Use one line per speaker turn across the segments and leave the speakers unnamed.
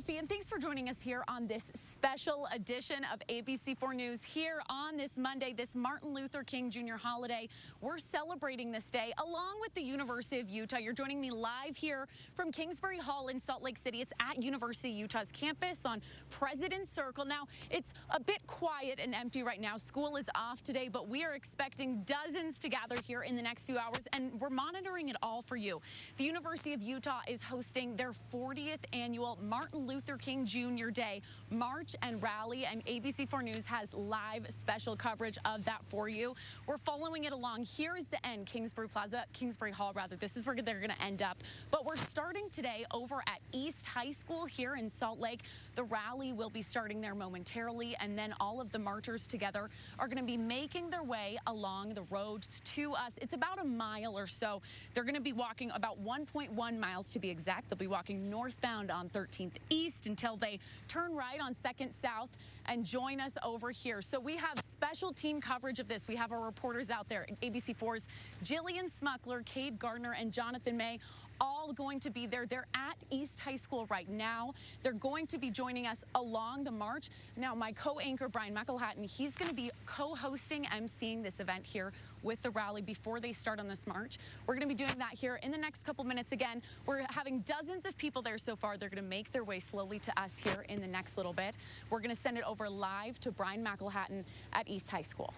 Murphy, and thanks for joining us here on this special edition of ABC4 News here on this Monday, this Martin Luther King Jr. holiday. We're celebrating this day along with the University of Utah. You're joining me live here from Kingsbury Hall in Salt Lake City. It's at University of Utah's campus on President's Circle. Now, it's a bit quiet and empty right now. School is off today, but we are expecting dozens to gather here in the next few hours, and we're monitoring it all for you. The University of Utah is hosting their 40th annual Martin Luther King Jr. Day March and Rally, and ABC4 News has live special coverage of that for you. We're following it along. Here is the end, Kingsbury Hall, rather. This is where they're going to end up. But we're starting today over at East High School here in Salt Lake. The rally will be starting there momentarily, and then all of the marchers together are going to be making their way along the roads to us. It's about a mile or so. They're going to be walking about 1.1 miles to be exact. They'll be walking northbound on 13th East until they turn right on 2nd South and join us over here. So we have special team coverage of this. We have our reporters out there, ABC4's Jillian Smuckler, Cade Gardner, and Jonathan May, all going to be there. They're at East High School right now. They're going to be joining us along the march. Now, my co-anchor, Brian McElhatton, he's going to be co-hosting, emceeing this event here with the rally before they start on this march. We're going to be doing that here in the next couple minutes. Again, we're having dozens of people there so far. They're going to make their way slowly to us here in the next little bit. We're going to send it over live to Brian McElhatton at East High School.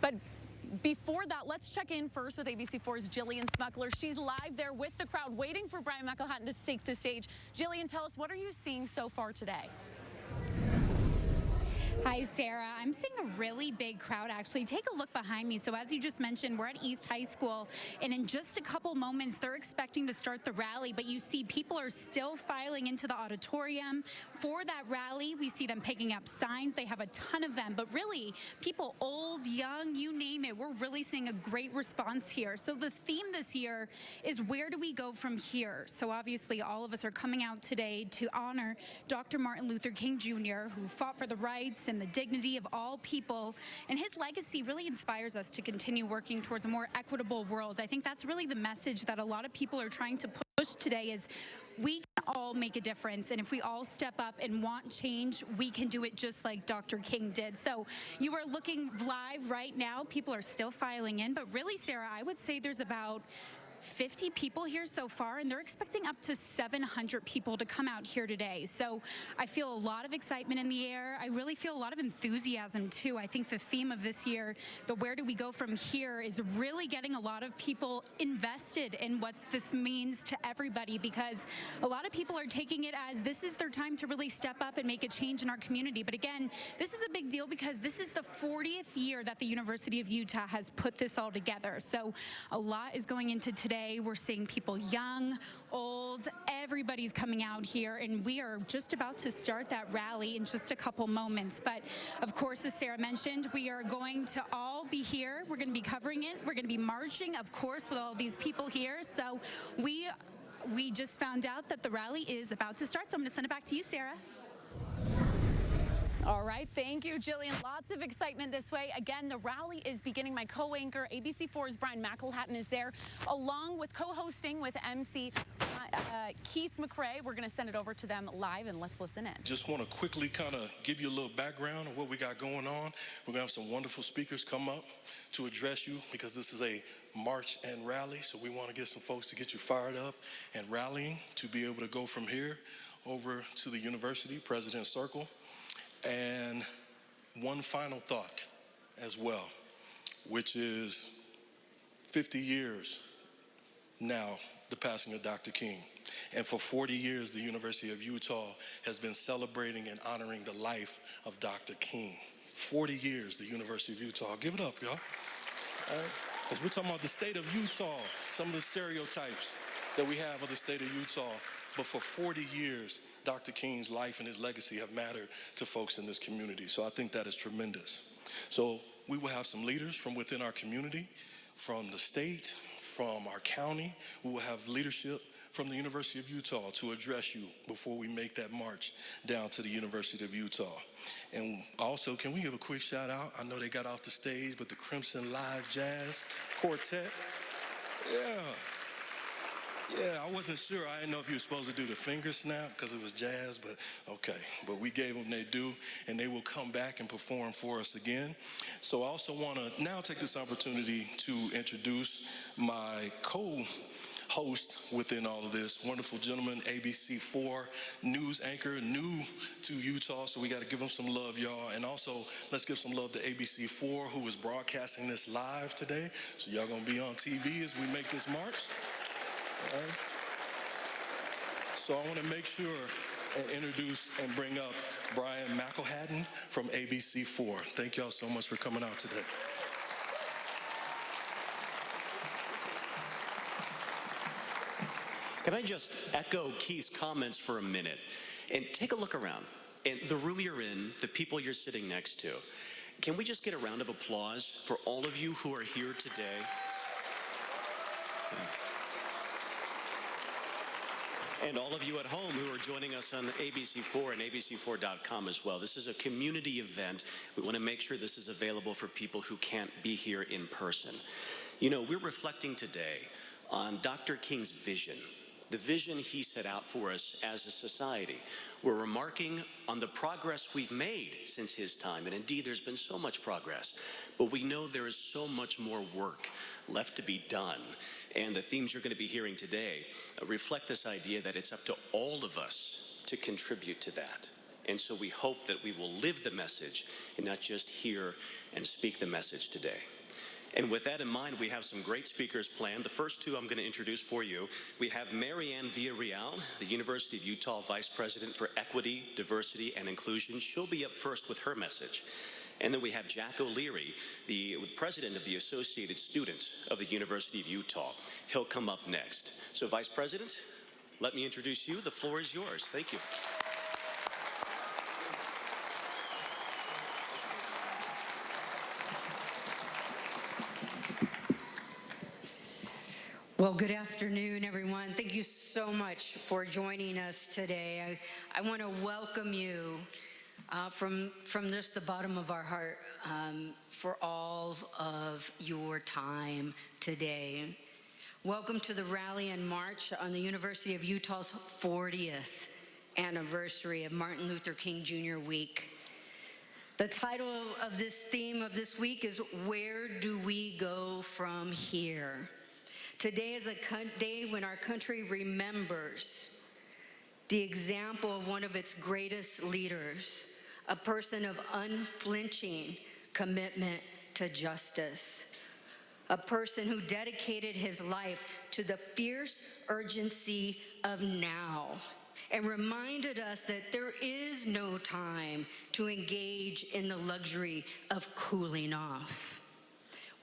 But before that, let's check in first with ABC4's Jillian Smuckler. She's live there with the crowd, waiting for Brian McElhatton to take the stage. Jillian, tell us, what are you seeing so far today?
Hi, Sarah. I'm seeing a really big crowd, actually. Take a look behind me. So as you just mentioned, we're at East High School, and in just a couple moments, they're expecting to start the rally, but you see people are still filing into the auditorium for that rally. We see them picking up signs. They have a ton of them, but really, people old, young, you name it, we're really seeing a great response here. So the theme this year is, where do we go from here? So obviously, all of us are coming out today to honor Dr. Martin Luther King Jr., who fought for the rights and the dignity of all people, and his legacy really inspires us to continue working towards a more equitable world. I think that's really the message that a lot of people are trying to push today, is we can all make a difference, and if we all step up and want change, we can do it just like Dr. King did. So you are looking live right now. People are still filing in, but really, Sarah, I would say there's about 50 people here so far, and they're expecting up to 700 people to come out here today. So I feel a lot of excitement in the air. I really feel a lot of enthusiasm too. I think the theme of this year, the where do we go from here, is really getting a lot of people invested in what this means to everybody, because a lot of people are taking it as this is their time to really step up and make a change in our community. But again, this is a big deal because this is the 40th year that the University of Utah has put this all together. So a lot is going into today. We're seeing people young, old, everybody's coming out here, and we are just about to start that rally in just a couple moments. But of course, as Sarah mentioned, we are going to all be here. We're going to be covering it. We're going to be marching, of course, with all these people here. So we just found out that the rally is about to start, so I'm going to send it back to you, Sarah.
All right, thank you, Jillian. Lots of excitement this way. Again, the rally is beginning. My co-anchor, ABC4's Brian McElhatton, is there, along with co-hosting with MC Keith McCrae. We're going to send it over to them live, and let's listen in.
Just want to quickly kind of give you a little background on what we got going on. We're going to have some wonderful speakers come up to address you, because this is a march and rally, so we want to get some folks to get you fired up and rallying to be able to go from here over to the university, President's Circle. And one final thought as well, which is 50 years now, the passing of Dr. King. And for 40 years, the University of Utah has been celebrating and honoring the life of Dr. King. 40 years, the University of Utah. Give it up, y'all. As we're talking about the state of Utah, some of the stereotypes that we have of the state of Utah. But for 40 years, Dr. King's life and his legacy have mattered to folks in this community. So I think that is tremendous. So we will have some leaders from within our community, from the state, from our county. We will have leadership from the University of Utah to address you before we make that march down to the University of Utah. And also, can we give a quick shout out? I know they got off the stage, but the Crimson Live Jazz Quartet. Yeah. Yeah, I wasn't sure. I didn't know if you were supposed to do the finger snap because it was jazz, but okay. But we gave them their due, and they will come back and perform for us again. So I also want to now take this opportunity to introduce my co-host within all of this, wonderful gentleman, ABC4 news anchor, new to Utah, so we got to give him some love, y'all. And also, let's give some love to ABC4, who is broadcasting this live today. So y'all gonna be on TV as we make this march. All right. So I want to make sure and introduce and bring up Brian McElhatton from ABC4. Thank y'all so much for coming out today.
Can I just echo Keith's comments for a minute and take a look around? And the room you're in, the people you're sitting next to. Can we just get a round of applause for all of you who are here today? And all of you at home who are joining us on ABC4 and ABC4.com as well. This is a community event. We want to make sure this is available for people who can't be here in person. You know, we're reflecting today on Dr. King's vision, the vision he set out for us as a society. We're remarking on the progress we've made since his time, and indeed there's been so much progress, but we know there is so much more work left to be done. And the themes you're going to be hearing today reflect this idea that it's up to all of us to contribute to that. And so we hope that we will live the message and not just hear and speak the message today. And with that in mind, we have some great speakers planned. The first two I'm going to introduce for you. We have Marianne Villarreal, the University of Utah Vice President for Equity, Diversity, and Inclusion. She'll be up first with her message. And then we have Jack O'Leary, the president of the Associated Students of the University of Utah. He'll come up next. So, Vice President, let me introduce you. The floor is yours. Thank you.
Well, good afternoon, everyone. Thank you so much for joining us today. I want to welcome you from just the bottom of our heart for all of your time today. Welcome to the rally and march on the University of Utah's 40th anniversary of Martin Luther King Jr. Week. The title of this theme of this week is Where Do We Go From Here? Today is a day when our country remembers the example of one of its greatest leaders, a person of unflinching commitment to justice, a person who dedicated his life to the fierce urgency of now and reminded us that there is no time to engage in the luxury of cooling off.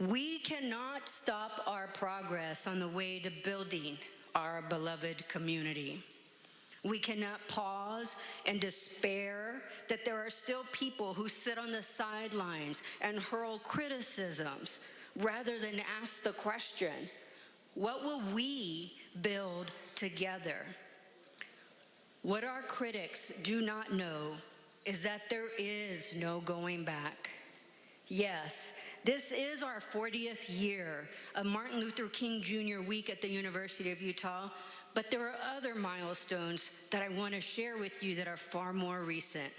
We cannot stop our progress on the way to building our beloved community. We cannot pause and despair that there are still people who sit on the sidelines and hurl criticisms rather than ask the question, what will we build together? What our critics do not know is that there is no going back. Yes, this is our 40th year of Martin Luther King Jr. Week at the University of Utah, but there are other milestones that I want to share with you that are far more recent.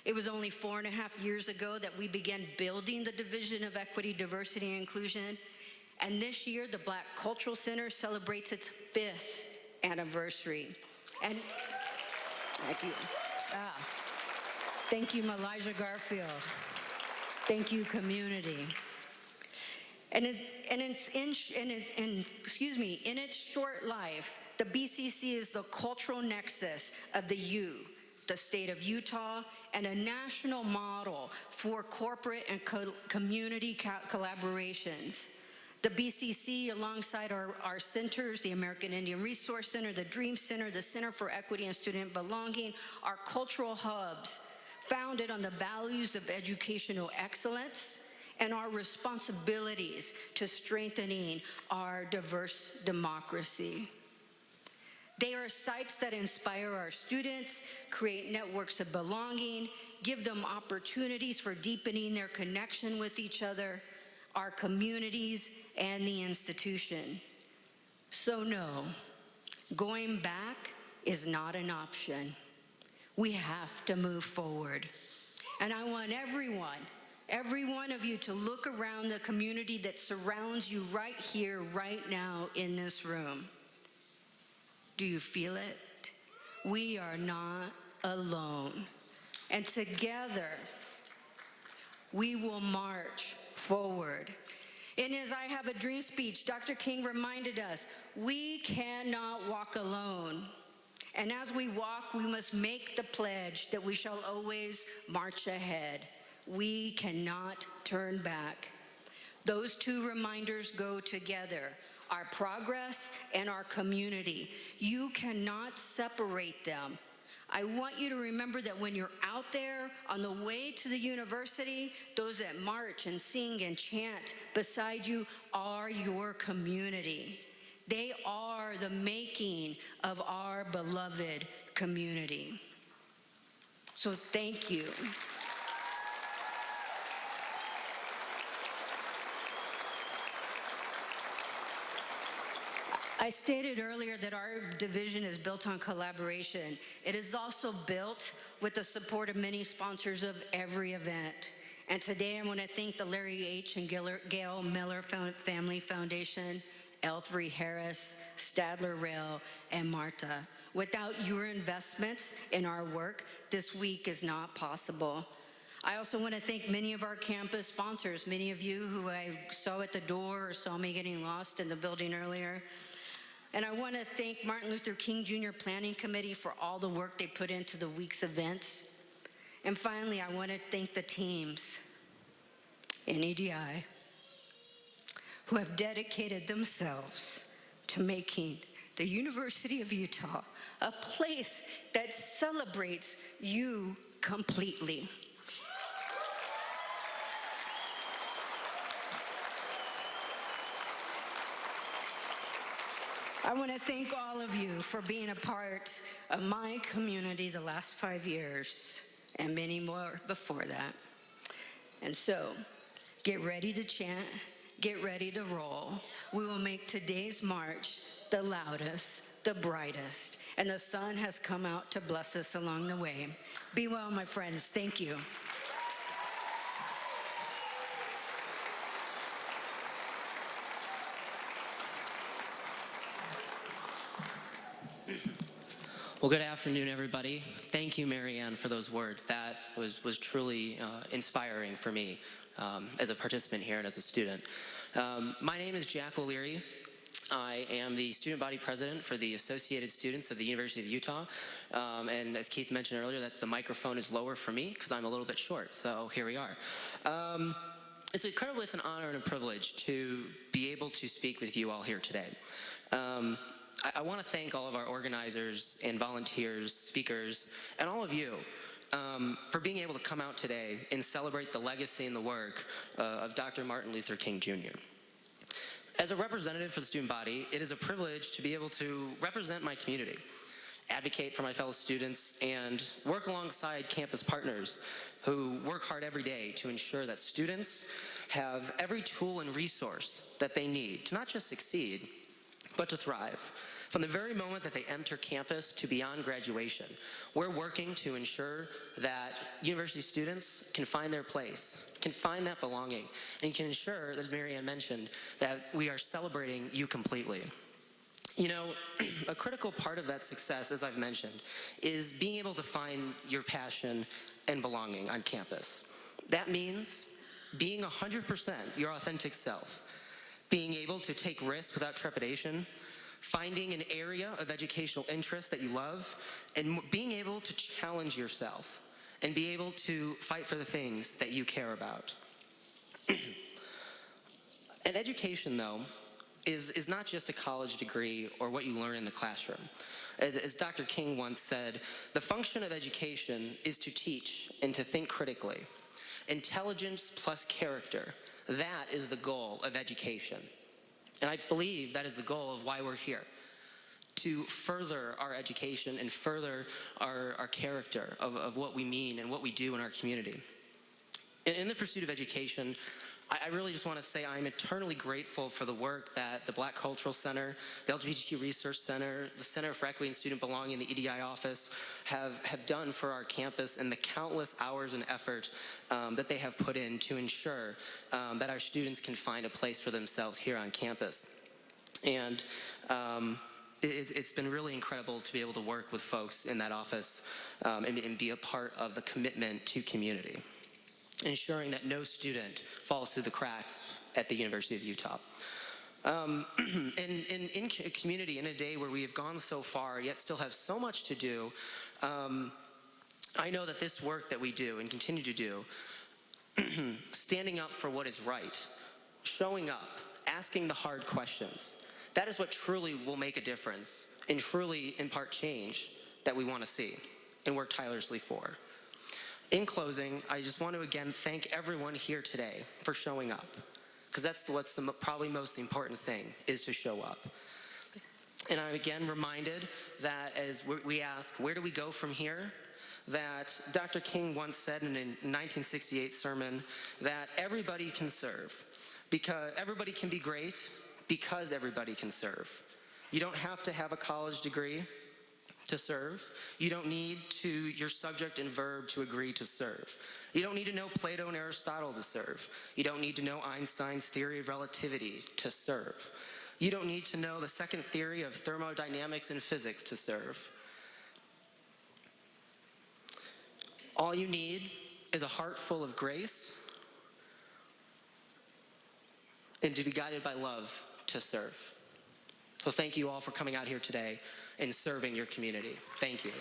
It was only 4.5 years ago that we began building the Division of Equity, Diversity, and Inclusion, and this year the Black Cultural Center celebrates its 5th anniversary. And thank you. Thank you, Elijah Garfield. Thank you, community. In its short life, the BCC is the cultural nexus of the U, the state of Utah, and a national model for corporate and community collaborations. The BCC, alongside our centers, the American Indian Resource Center, the Dream Center, the Center for Equity and Student Belonging, are cultural hubs founded on the values of educational excellence and our responsibilities to strengthening our diverse democracy. They are sites that inspire our students, create networks of belonging, give them opportunities for deepening their connection with each other, our communities, and the institution. So no, Going back is not an option. We have to move forward. And I want every one of you to look around the community that surrounds you right here, right now in this room. Do you feel it? We are not alone. And together, we will march forward. In his I Have a Dream speech, Dr. King reminded us, we cannot walk alone. And as we walk, we must make the pledge that we shall always march ahead. We cannot turn back. Those two reminders go together, our progress and our community. You cannot separate them. I want you to remember that when you're out there on the way to the university, those that march and sing and chant beside you are your community. They are the making of our beloved community. So thank you. I stated earlier that our division is built on collaboration. It is also built with the support of many sponsors of every event. And today I want to thank the Larry H. and Gail Miller Family Foundation, L3 Harris, Stadler Rail, and Marta. Without your investments in our work, this week is not possible. I also want to thank many of our campus sponsors, many of you who I saw at the door or saw me getting lost in the building earlier. And I want to thank Martin Luther King Jr. Planning Committee for all the work they put into the week's events. And finally, I want to thank the teams in EDI who have dedicated themselves to making the University of Utah a place that celebrates you completely. I want to thank all of you for being a part of my community the last 5 years and many more before that. And so, get ready to chant, get ready to roll. We will make today's march the loudest, the brightest, and the sun has come out to bless us along the way. Be well, my friends. Thank you.
Well, good afternoon, everybody. Thank you, Marianne, for those words. That was truly inspiring for me as a participant here and as a student. My name is Jack O'Leary. I am the student body president for the Associated Students of the University of Utah. And as Keith mentioned earlier, that the microphone is lower for me because I'm a little bit short, so here we are. It's incredible, it's an honor and a privilege to be able to speak with you all here today. I want to thank all of our organizers and volunteers, speakers, and all of you for being able to come out today and celebrate the legacy and the work of Dr. Martin Luther King Jr. As a representative for the student body, it is a privilege to be able to represent my community, advocate for my fellow students, and work alongside campus partners who work hard every day to ensure that students have every tool and resource that they need to not just succeed, but to thrive. From the very moment that they enter campus to beyond graduation, we're working to ensure that university students can find their place, can find that belonging, and can ensure, as Marianne mentioned, that we are celebrating you completely. You know, a critical part of that success, as I've mentioned, is being able to find your passion and belonging on campus. That means being 100% your authentic self, being able to take risks without trepidation, finding an area of educational interest that you love, and being able to challenge yourself and be able to fight for the things that you care about. And education, though, is not just a college degree or what you learn in the classroom. As Dr. King once said, the function of education is to teach and to think critically. Intelligence plus character, that is the goal of education. And I believe that is the goal of why we're here, to further our education and further our character of what we mean and what we do in our community. In the pursuit of education, I really just want to say I'm eternally grateful for the work that the Black Cultural Center, the LGBTQ Research Center, the Center for Equity and Student Belonging, the EDI office have done for our campus, and the countless hours and effort that they have put in to ensure that our students can find a place for themselves here on campus. And it's been really incredible to be able to work with folks in that office and be a part of the commitment to community, ensuring that no student falls through the cracks at the University of Utah. In community, in a day where we have gone so far, yet still have so much to do, I know that this work that we do and continue to do, standing up for what is right, showing up, asking the hard questions, that is what truly will make a difference and truly impart change that we want to see and work tirelessly for. In closing, I just want to again thank everyone here today for showing up, because that's what's probably most important thing, is to show up. And I'm again reminded that as we ask, where do we go from here? That Dr. King once said in a 1968 sermon that everybody can serve, because everybody can be great, because everybody can serve. You don't have to have a college degree to serve. You don't need your subject and verb to agree to serve. You don't need to know Plato and Aristotle to serve. You don't need to know Einstein's theory of relativity to serve. You don't need to know the second theory of thermodynamics and physics to serve. All you need is a heart full of grace and to be guided by love to serve. So thank you all for coming out here today and serving your community. Thank you.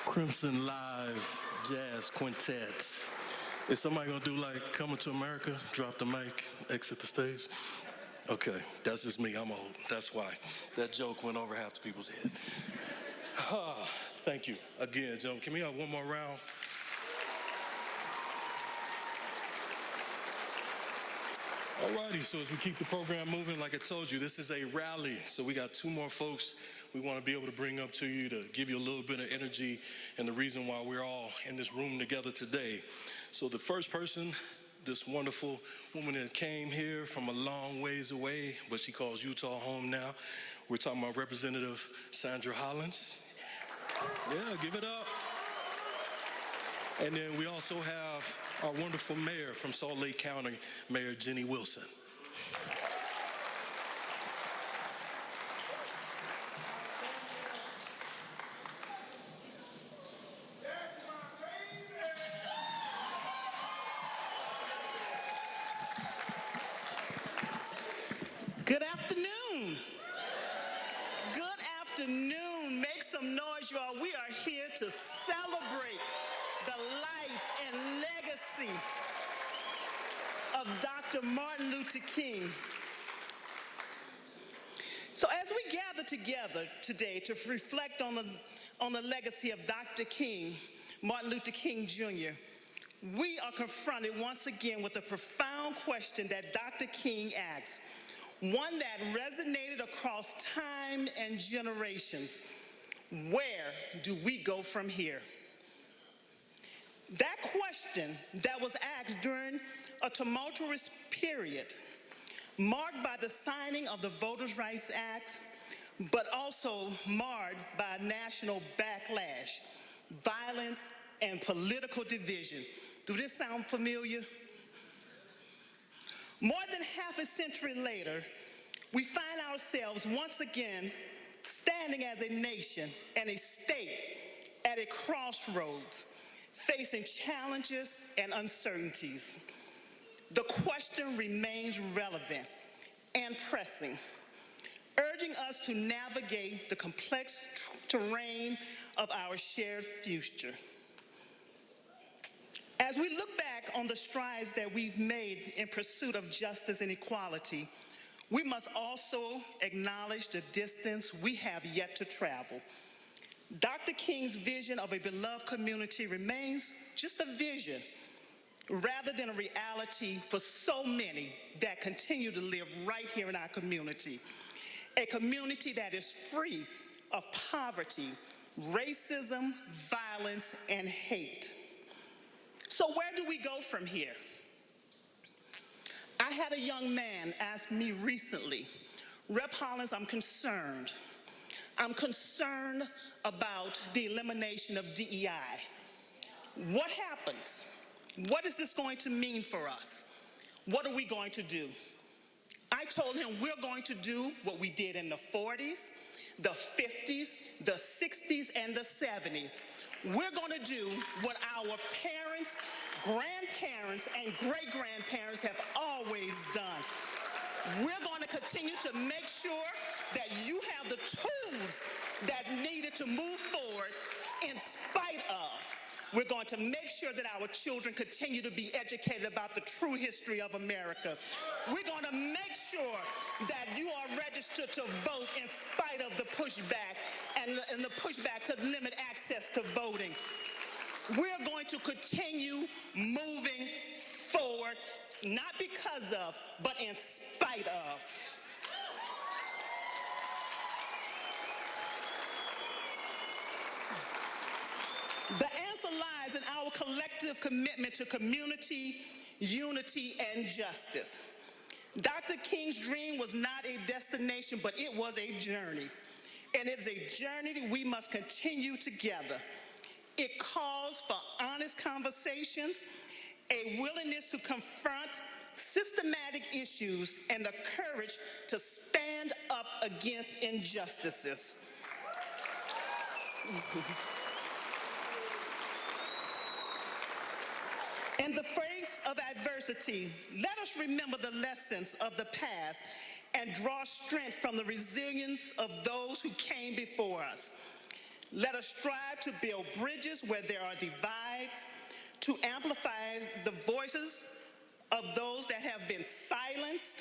Crimson Live Jazz Quintet. Is somebody gonna do like Coming to America? Drop the mic, exit the stage? Okay, that's just me, I'm old. That's why. That joke went over half the people's head. Thank you again, gentlemen. Can we have one more round? Alrighty, so as we keep the program moving, like I told you, this is a rally. So we got two more folks we want to be able to bring up to you to give you a little bit of energy and the reason why we're all in this room together today. So the first person, this wonderful woman that came here from a long ways away, but she calls Utah home now. We're talking about Representative Sandra Hollins. Yeah, give it up. And then we also have our wonderful mayor from Salt Lake County, Mayor Jenny Wilson.
Good afternoon. Good afternoon. Make some noise, y'all. We are here to celebrate the life and legacy of Dr. Martin Luther King. So as we gather together today to reflect on the legacy of Dr. King, Martin Luther King Jr., we are confronted once again with a profound question that Dr. King asked, one that resonated across time and generations. Where do we go from here? That question that was asked during a tumultuous period marked by the signing of the Voters' Rights Act, but also marred by national backlash, violence, and political division. Do this sound familiar? More than half a century later, we find ourselves once again standing as a nation and a state at a crossroads, facing challenges and uncertainties. The question remains relevant and pressing, urging us to navigate the complex terrain of our shared future. As we look back on the strides that we've made in pursuit of justice and equality, we must also acknowledge the distance we have yet to travel. Dr. King's vision of a beloved community remains just a vision, rather than a reality for so many that continue to live right here in our community. A community that is free of poverty, racism, violence, and hate. So where do we go from here? I had a young man ask me recently, Rep. Hollins, I'm concerned. I'm concerned about the elimination of DEI. What happens? What is this going to mean for us? What are we going to do? I told him we're going to do what we did in the 40s, the 50s, the 60s, and the 70s. We're going to do what our parents, grandparents, and great-grandparents have always done. We're going to continue to make sure that you have the tools that's needed to move forward in spite of. We're going to make sure that our children continue to be educated about the true history of America. We're going to make sure that you are registered to vote in spite of the pushback and the pushback to limit access to voting. We're going to continue moving forward, not because of, but in spite of. The answer lies in our collective commitment to community, unity, and justice. Dr. King's dream was not a destination, but it was a journey. And it's a journey that we must continue together. It calls for honest conversations, a willingness to confront systematic issues, and the courage to stand up against injustices. In the face of adversity, let us remember the lessons of the past and draw strength from the resilience of those who came before us. Let us strive to build bridges where there are divides, to amplify the voices of those that have been silenced,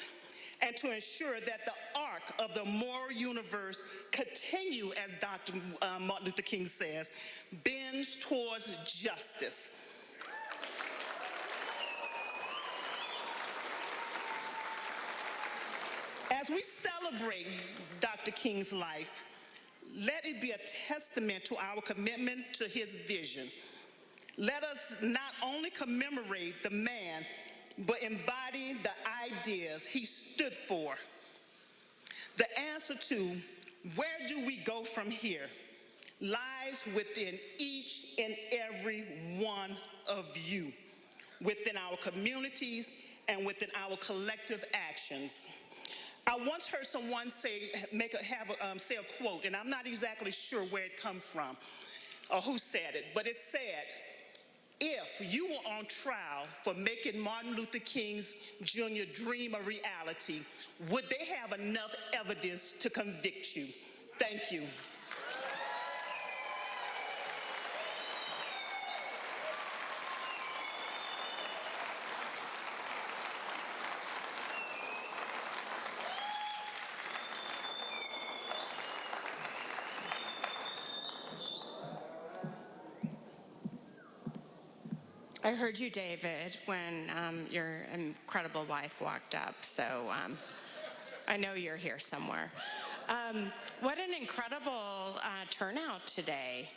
and to ensure that the arc of the moral universe continue, as Dr. Martin Luther King says, bends towards justice. As we celebrate Dr. King's life, let it be a testament to our commitment to his vision. Let us not only commemorate the man, but embody the ideas he stood for. The answer to where do we go from here lies within each and every one of you, within our communities and within our collective actions. I once heard someone say a quote, and I'm not exactly sure where it comes from or who said it, but it said, if you were on trial for making Martin Luther King's Jr. dream a reality, would they have enough evidence to convict you? Thank you.
I heard you, David, when your incredible wife walked up, so I know you're here somewhere. What an incredible turnout today.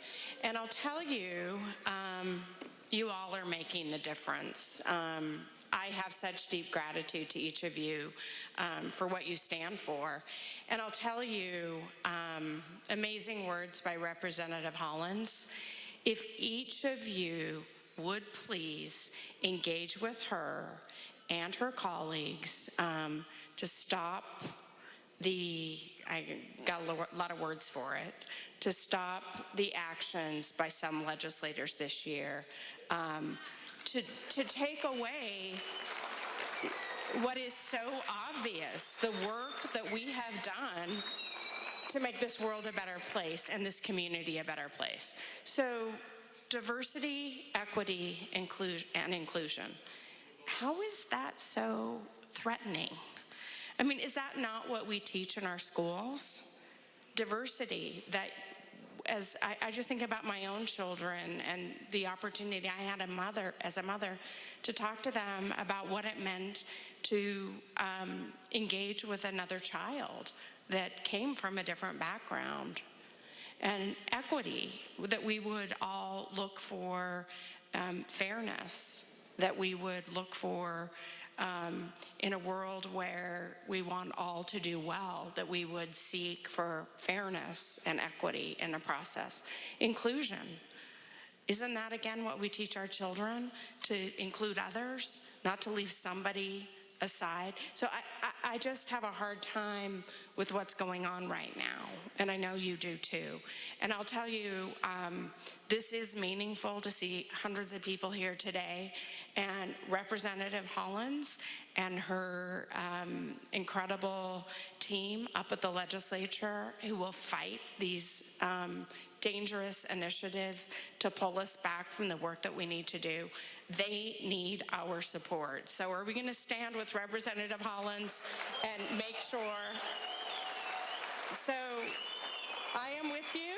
And I'll tell you, you all are making the difference. I have such deep gratitude to each of you for what you stand for. And I'll tell you, amazing words by Representative Hollins. If each of you would please engage with her and her colleagues to stop I got a lot of words for it, to stop the actions by some legislators this year, to take away what is so obvious, the work that we have done to make this world a better place and this community a better place. So diversity, equity, and inclusion. How is that so threatening? I mean, is that not what we teach in our schools? Diversity, that as I just think about my own children and the opportunity I had as a mother to talk to them about what it meant to engage with another child that came from a different background. And equity, that we would all look for fairness, that we would look for in a world where we want all to do well, that we would seek for fairness and equity in the process. Inclusion, isn't that again what we teach our children? To include others, not to leave somebody aside. So I just have a hard time with what's going on right now, and I know you do too. And I'll tell you, this is meaningful to see hundreds of people here today, and Representative Hollins and her incredible team up at the legislature who will fight these dangerous initiatives to pull us back from the work that we need to do. They need our support. So are we going to stand with Representative Hollins and make sure? So I am with you.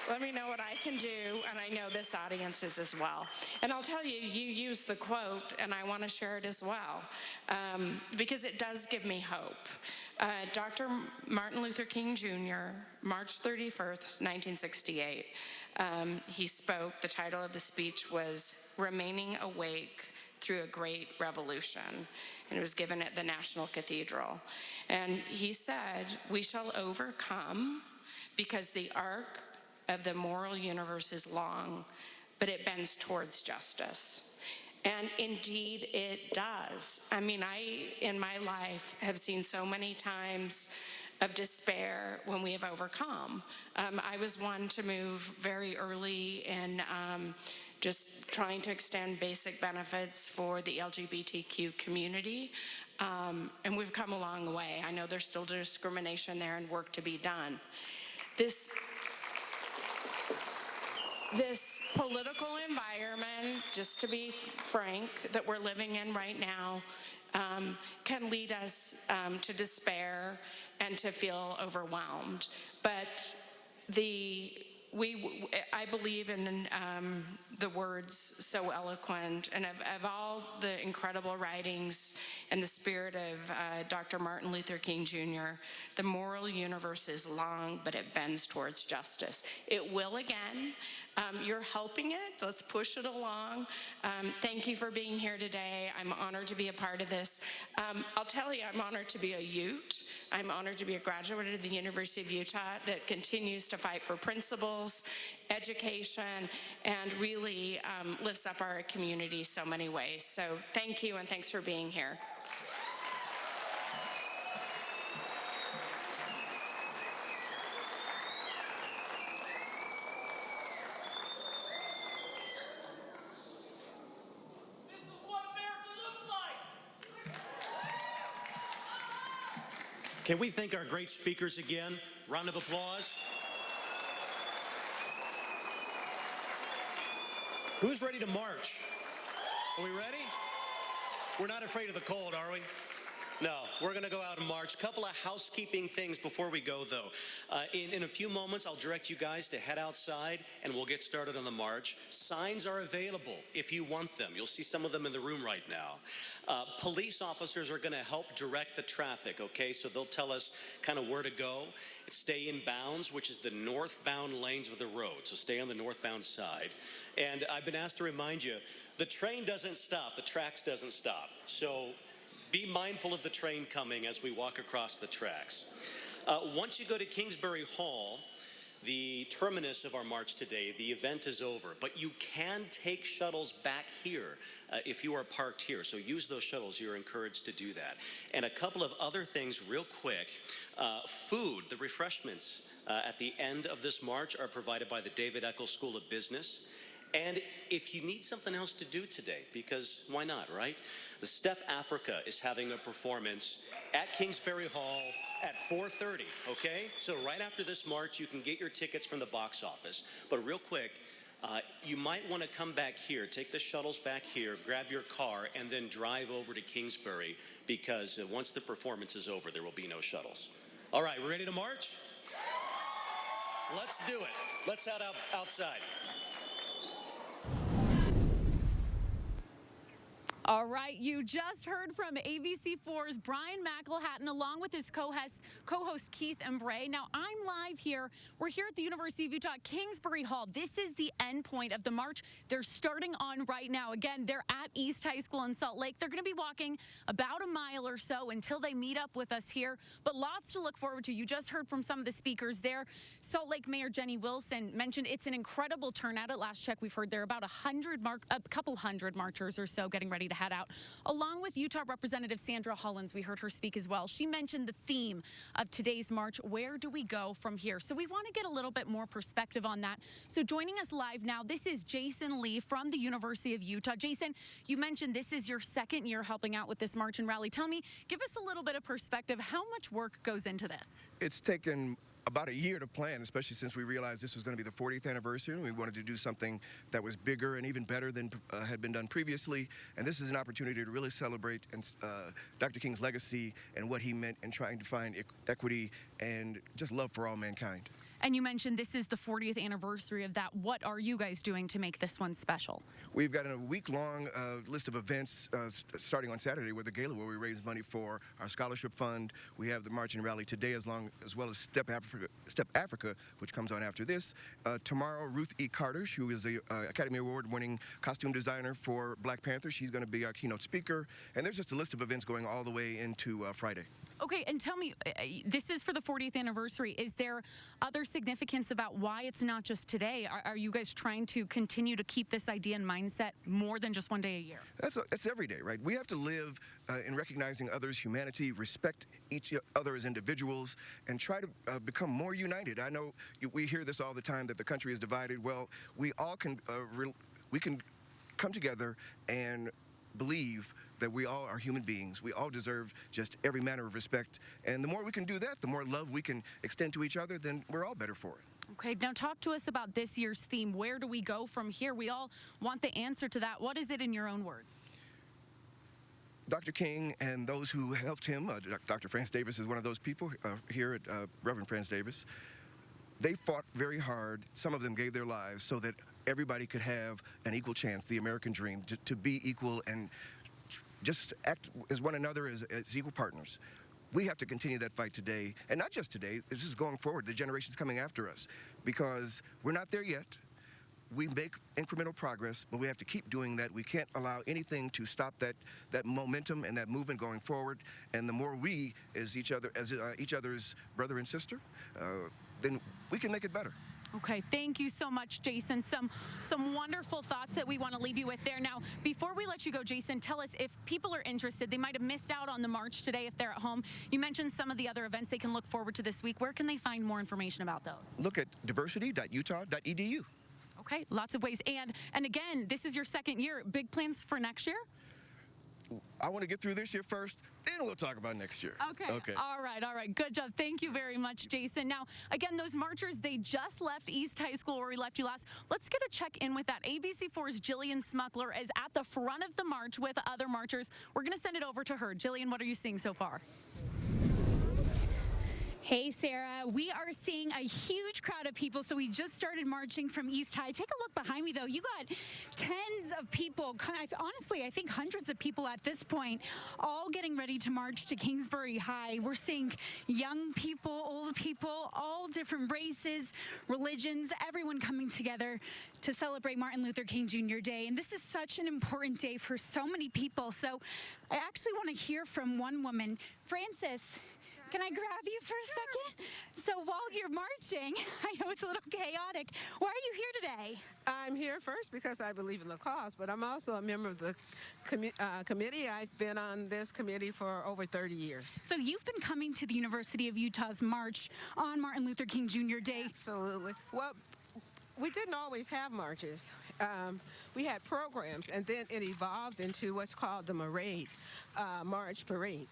Let me know what I can do, and I know this audience is as well. And I'll tell you, you used the quote, and I want to share it as well, because it does give me hope. Dr. Martin Luther King Jr., March 31st, 1968, he spoke. The title of the speech was Remaining Awake Through a Great Revolution, and it was given at the National Cathedral. And he said, "We shall overcome because the arc of the moral universe is long, but it bends towards justice." And indeed it does. I mean, I, in my life, have seen so many times of despair when we have overcome. I was one to move very early in just trying to extend basic benefits for the LGBTQ community. And we've come a long way. I know there's still discrimination there and work to be done. This political environment, just to be frank, that we're living in right now can lead us to despair and to feel overwhelmed. But I believe in the words so eloquent, and of all the incredible writings in the spirit of Dr. Martin Luther King Jr., the moral universe is long, but it bends towards justice. It will again. You're helping it. Let's push it along. Thank you for being here today. I'm honored to be a part of this. I'll tell you, I'm honored to be a Ute. I'm honored to be a graduate of the University of Utah that continues to fight for principles, education, and really lifts up our community so many ways. So thank you, and thanks for being here.
Can we thank our great speakers again? Round of applause. Who's ready to march? Are we ready? We're not afraid of the cold, are we? No, we're going to go out and march. Couple of housekeeping things before we go, though. In a few moments, I'll direct you guys to head outside, and we'll get started on the march. Signs are available if you want them. You'll see some of them in the room right now. Police officers are going to help direct the traffic, okay? So they'll tell us kind of where to go. Stay in bounds, which is the northbound lanes of the road. So stay on the northbound side. And I've been asked to remind you, the train doesn't stop. The tracks doesn't stop. So be mindful of the train coming as we walk across the tracks. Once you go to Kingsbury Hall, the terminus of our march today, the event is over. But you can take shuttles back here if you are parked here. So use those shuttles. You're encouraged to do that. And a couple of other things real quick. Food, the refreshments at the end of this march are provided by the David Eccles School of Business. And if you need something else to do today, because why not, right? The Step Africa is having a performance at Kingsbury Hall at 4:30, okay? So right after this march, you can get your tickets from the box office. But real quick, you might want to come back here, take the shuttles back here, grab your car, and then drive over to Kingsbury, because once the performance is over, there will be no shuttles. All right, we're ready to march? Let's do it. Let's head outside.
All right, you just heard from ABC4's Brian McElhatton along with his co-host Keith Embray. Now, I'm live here. We're here at the University of Utah, Kingsbury Hall. This is the end point of the march. They're starting on right now. Again, they're at East High School in Salt Lake. They're going to be walking about a mile or so until they meet up with us here, but lots to look forward to. You just heard from some of the speakers there. Salt Lake Mayor Jenny Wilson mentioned it's an incredible turnout. At last check, we've heard there are about a couple hundred marchers or so getting ready to head out. Along with Utah Representative Sandra Hollins, we heard her speak as well. She mentioned the theme of today's march, where do we go from here? So we want to get a little bit more perspective on that. So joining us live now, this is Jason Lee from the University of Utah. Jason, you mentioned this is your second year helping out with this march and rally. Tell me, give us a little bit of perspective. How much work goes into this?
It's taken about a year to plan, especially since we realized this was going to be the 40th anniversary, and we wanted to do something that was bigger and even better than had been done previously. And this is an opportunity to really celebrate Dr. King's legacy and what he meant in trying to find equity and just love for all mankind.
And you mentioned this is the 40th anniversary of that. What are you guys doing to make this one special?
We've got a week-long list of events starting on Saturday with a gala where we raise money for our scholarship fund. We have the March and Rally today as well as Step Africa, which comes on after this. Tomorrow, Ruth E. Carter, who is the Academy Award-winning costume designer for Black Panther. She's going to be our keynote speaker. And there's just a list of events going all the way into Friday.
Okay, and tell me, this is for the 40th anniversary. Is there other significance about why it's not just today? Are you guys trying to continue to keep this idea and mindset more than just one day a year?
That's every day, right? We have to live in recognizing others' humanity, respect each other as individuals, and try to become more united. I know we hear this all the time, that the country is divided. Well, we all can come together and believe that we all are human beings. We all deserve just every manner of respect. And the more we can do that, the more love we can extend to each other, then we're all better for it.
Okay, now talk to us about this year's theme. Where do we go from here? We all want the answer to that. What is it in your own words?
Dr. King and those who helped him, Dr. Franz Davis is one of those people here at Reverend Franz Davis. They fought very hard. Some of them gave their lives so that everybody could have an equal chance, the American dream, to be equal and just act as one another as equal partners. We have to continue that fight today, and not just today. This is going forward, the generations coming after us, because we're not there yet. We make incremental progress, but we have to keep doing that. We can't allow anything to stop that momentum and that movement going forward. And the more we, as each other's brother and sister, then we can make it better.
Okay, thank you so much, Jason. Some wonderful thoughts that we want to leave you with there. Now, before we let you go, Jason, tell us if people are interested, they might have missed out on the march today if they're at home. You mentioned some of the other events they can look forward to this week. Where can they find more information about those?
Look at diversity.utah.edu.
Okay, lots of ways. And again, this is your second year. Big plans for next year?
I want to get through this year first, then we'll talk about next year.
Okay. All right. Good job. Thank you very much, Jason. Now, again, those marchers, they just left East High School where we left you last. Let's get a check-in with that. ABC4's Jillian Smuckler is at the front of the march with other marchers. We're going to send it over to her. Jillian, what are you seeing so far?
Hey, Sarah. We are seeing a huge crowd of people. So we just started marching from East High. Take a look behind me, though. You got tens of people. Honestly, I think hundreds of people at this point, all getting ready to march to Kingsbury High. We're seeing young people, old people, all different races, religions, everyone coming together to celebrate Martin Luther King Jr. Day. And this is such an important day for so many people. So I actually want to hear from one woman. Frances, can I grab you for a second? So while you're marching, I know it's a little chaotic. Why are you here today?
I'm here first because I believe in the cause, but I'm also a member of the committee. I've been on this committee for over 30 years.
So you've been coming to the University of Utah's March on Martin Luther King Jr. Day.
Absolutely. Well, we didn't always have marches. We had programs, and then it evolved into what's called the March Parade.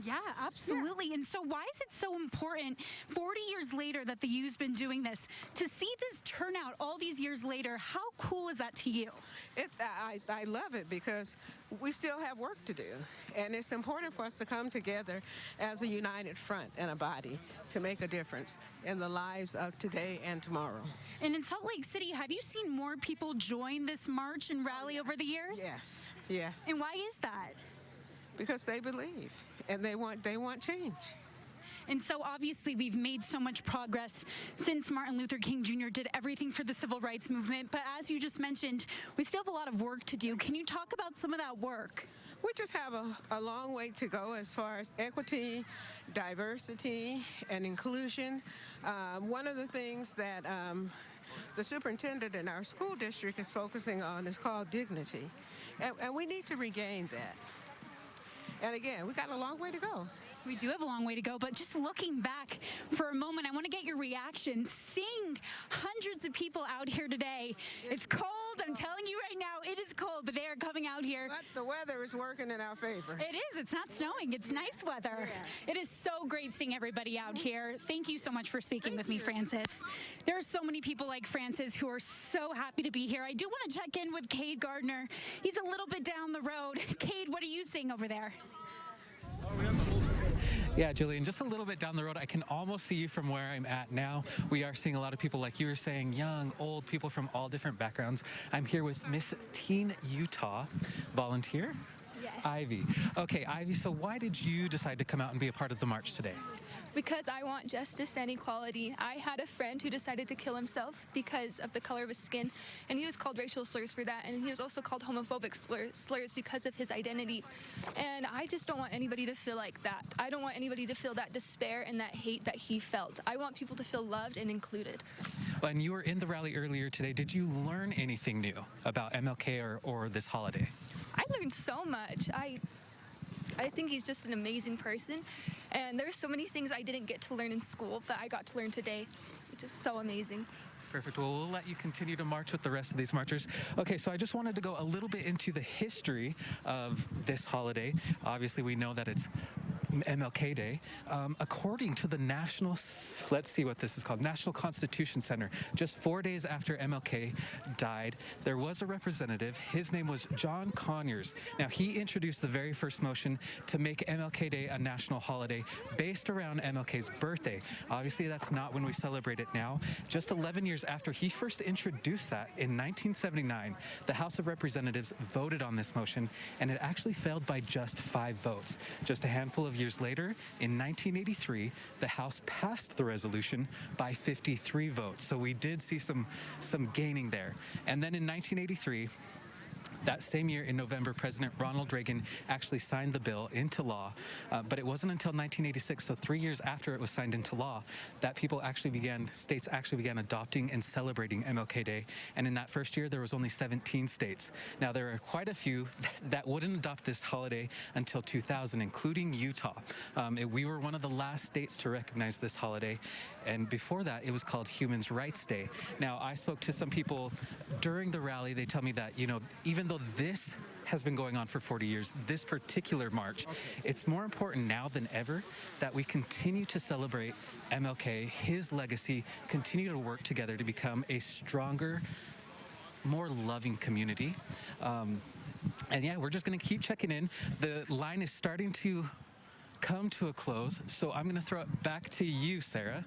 Yeah, absolutely. Yeah. And so why is it so important 40 years later that the U's been doing this? To see this turnout all these years later, how cool is that to you?
I love it because we still have work to do. And it's important for us to come together as a united front and a body to make a difference in the lives of today and tomorrow.
And in Salt Lake City, have you seen more people join this march and rally over the years?
Yes.
And why is that?
Because they believe and they want change.
And so obviously we've made so much progress since Martin Luther King Jr. did everything for the civil rights movement. But as you just mentioned, we still have a lot of work to do. Can you talk about some of that work?
We just have a long way to go as far as equity, diversity, and inclusion. One of the things that the superintendent in our school district is focusing on is called dignity. And we need to regain that. And again, we got a long way to go.
We do have a long way to go, but just looking back for a moment, I want to get your reaction. Seeing hundreds of people out here today. It's cold. I'm telling you right now, it is cold, but they are coming out here.
But the weather is working in our favor.
It is. It's not snowing. It's nice weather. Yeah. It is so great seeing everybody out here. Thank you so much for speaking with me, Frances. There are so many people like Frances who are so happy to be here. I do want to check in with Cade Gardner. He's a little bit down the road. Cade, what are you seeing over there?
Yeah, Jillian, just a little bit down the road, I can almost see you from where I'm at now. We are seeing a lot of people, like you were saying, young, old, people from all different backgrounds. I'm here with Miss Teen Utah volunteer,
yes.
Ivy. Okay, Ivy, so why did you decide to come out and be a part of the march today?
Because I want justice and equality. I had a friend who decided to kill himself because of the color of his skin, and he was called racial slurs for that, and he was also called homophobic slurs because of his identity. And I just don't want anybody to feel like that. I don't want anybody to feel that despair and that hate that he felt. I want people to feel loved and included.
Well, and you were in the rally earlier today. Did you learn anything new about MLK or this holiday?
I learned so much. I think he's just an amazing person, and there's so many things I didn't get to learn in school that I got to learn today, which is so amazing.
Perfect. Well, we'll let you continue to march with the rest of these marchers. Okay, so I just wanted to go a little bit into the history of this holiday. Obviously, we know that it's MLK Day. According to the let's see what this is called, National Constitution Center, just 4 days after MLK died, there was a representative. His name was John Conyers. Now, he introduced the very first motion to make MLK Day a national holiday based around MLK's birthday. Obviously, that's not when we celebrate it now. Just 11 years after he first introduced that, in 1979, the House of Representatives voted on this motion, and it actually failed by just 5 votes. Just a handful of years later, in 1983, the House passed the resolution by 53 votes. So we did see some gaining there. And then in 1983, that same year in November, President Ronald Reagan actually signed the bill into law, but it wasn't until 1986, so 3 years after it was signed into law, that states actually began adopting and celebrating MLK Day. And in that first year, there was only 17 states. Now, there are quite a few that wouldn't adopt this holiday until 2000, including Utah. We were one of the last states to recognize this holiday, and before that, it was called Human Rights Day. Now, I spoke to some people during the rally. They tell me that, even though this has been going on for 40 years, this particular march, it's more important now than ever that we continue to celebrate MLK, his legacy, continue to work together to become a stronger, more loving community. And yeah, we're just going to keep checking in. The line is starting to come to a close, so I'm going to throw it back to you, Sarah.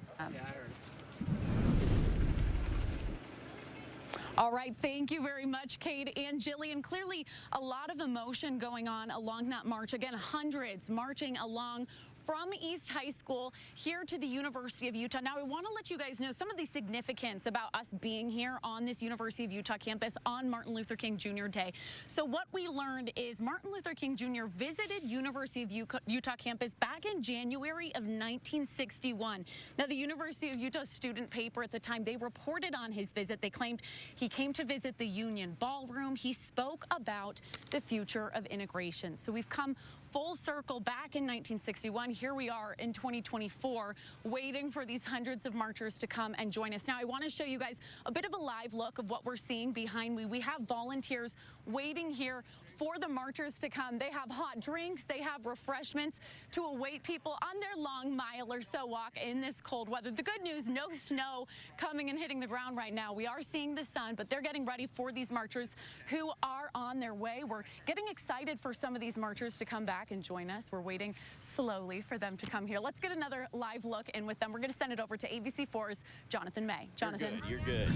All right, thank you very much, Cade and Jillian. Clearly, a lot of emotion going on along that march. Again, hundreds marching along from East High School here to the University of Utah. Now, I want to let you guys know some of the significance about us being here on this University of Utah campus on Martin Luther King Jr. Day. So what we learned is Martin Luther King Jr. visited University of Utah campus back in January of 1961. Now, the University of Utah student paper at the time, they reported on his visit. They claimed he came to visit the Union Ballroom. He spoke about the future of integration. So we've come full circle back in 1961. Here we are in 2024, waiting for these hundreds of marchers to come and join us. Now, I want to show you guys a bit of a live look of what we're seeing behind me. We have volunteers waiting here for the marchers to come. They have hot drinks, they have refreshments to await people on their long mile or so walk in this cold weather. The good news, no snow coming and hitting the ground right now. We are seeing the sun, but they're getting ready for these marchers who are on their way. We're getting excited for some of these marchers to come back and join us. We're waiting slowly for them to come here. Let's get another live look in with them. We're going to send it over to ABC4's Jonathan May. Jonathan.
You're good.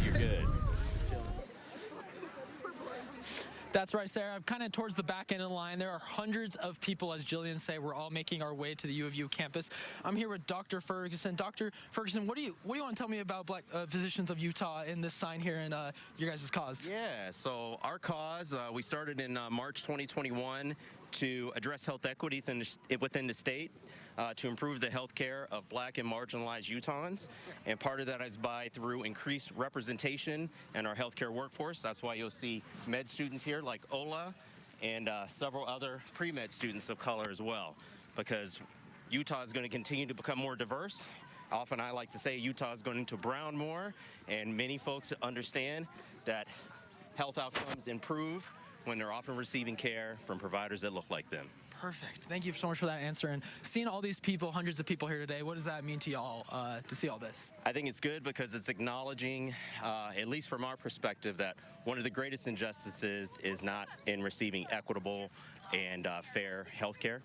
That's right, Sarah. I'm kind of towards the back end of the line. There are hundreds of people, as Jillian say. We're all making our way to the U of U campus. I'm here with Dr. Ferguson. Dr. Ferguson, what do you want to tell me about Black Physicians of Utah in this sign here and your guys' cause?
Yeah, so our cause, we started in March 2021 to address health equity within the state, to improve the health care of Black and marginalized Utahns. And part of that is through increased representation in our healthcare workforce. That's why you'll see med students here like Ola and several other pre-med students of color as well, because Utah is going to continue to become more diverse. Often I like to say Utah is going to brown more, and many folks understand that health outcomes improve when they're often receiving care from providers that look like them.
Perfect. Thank you so much for that answer. And seeing all these people, hundreds of people here today, what does that mean to y'all to see all this?
I think it's good because it's acknowledging, at least from our perspective, that one of the greatest injustices is not in receiving equitable and fair health care.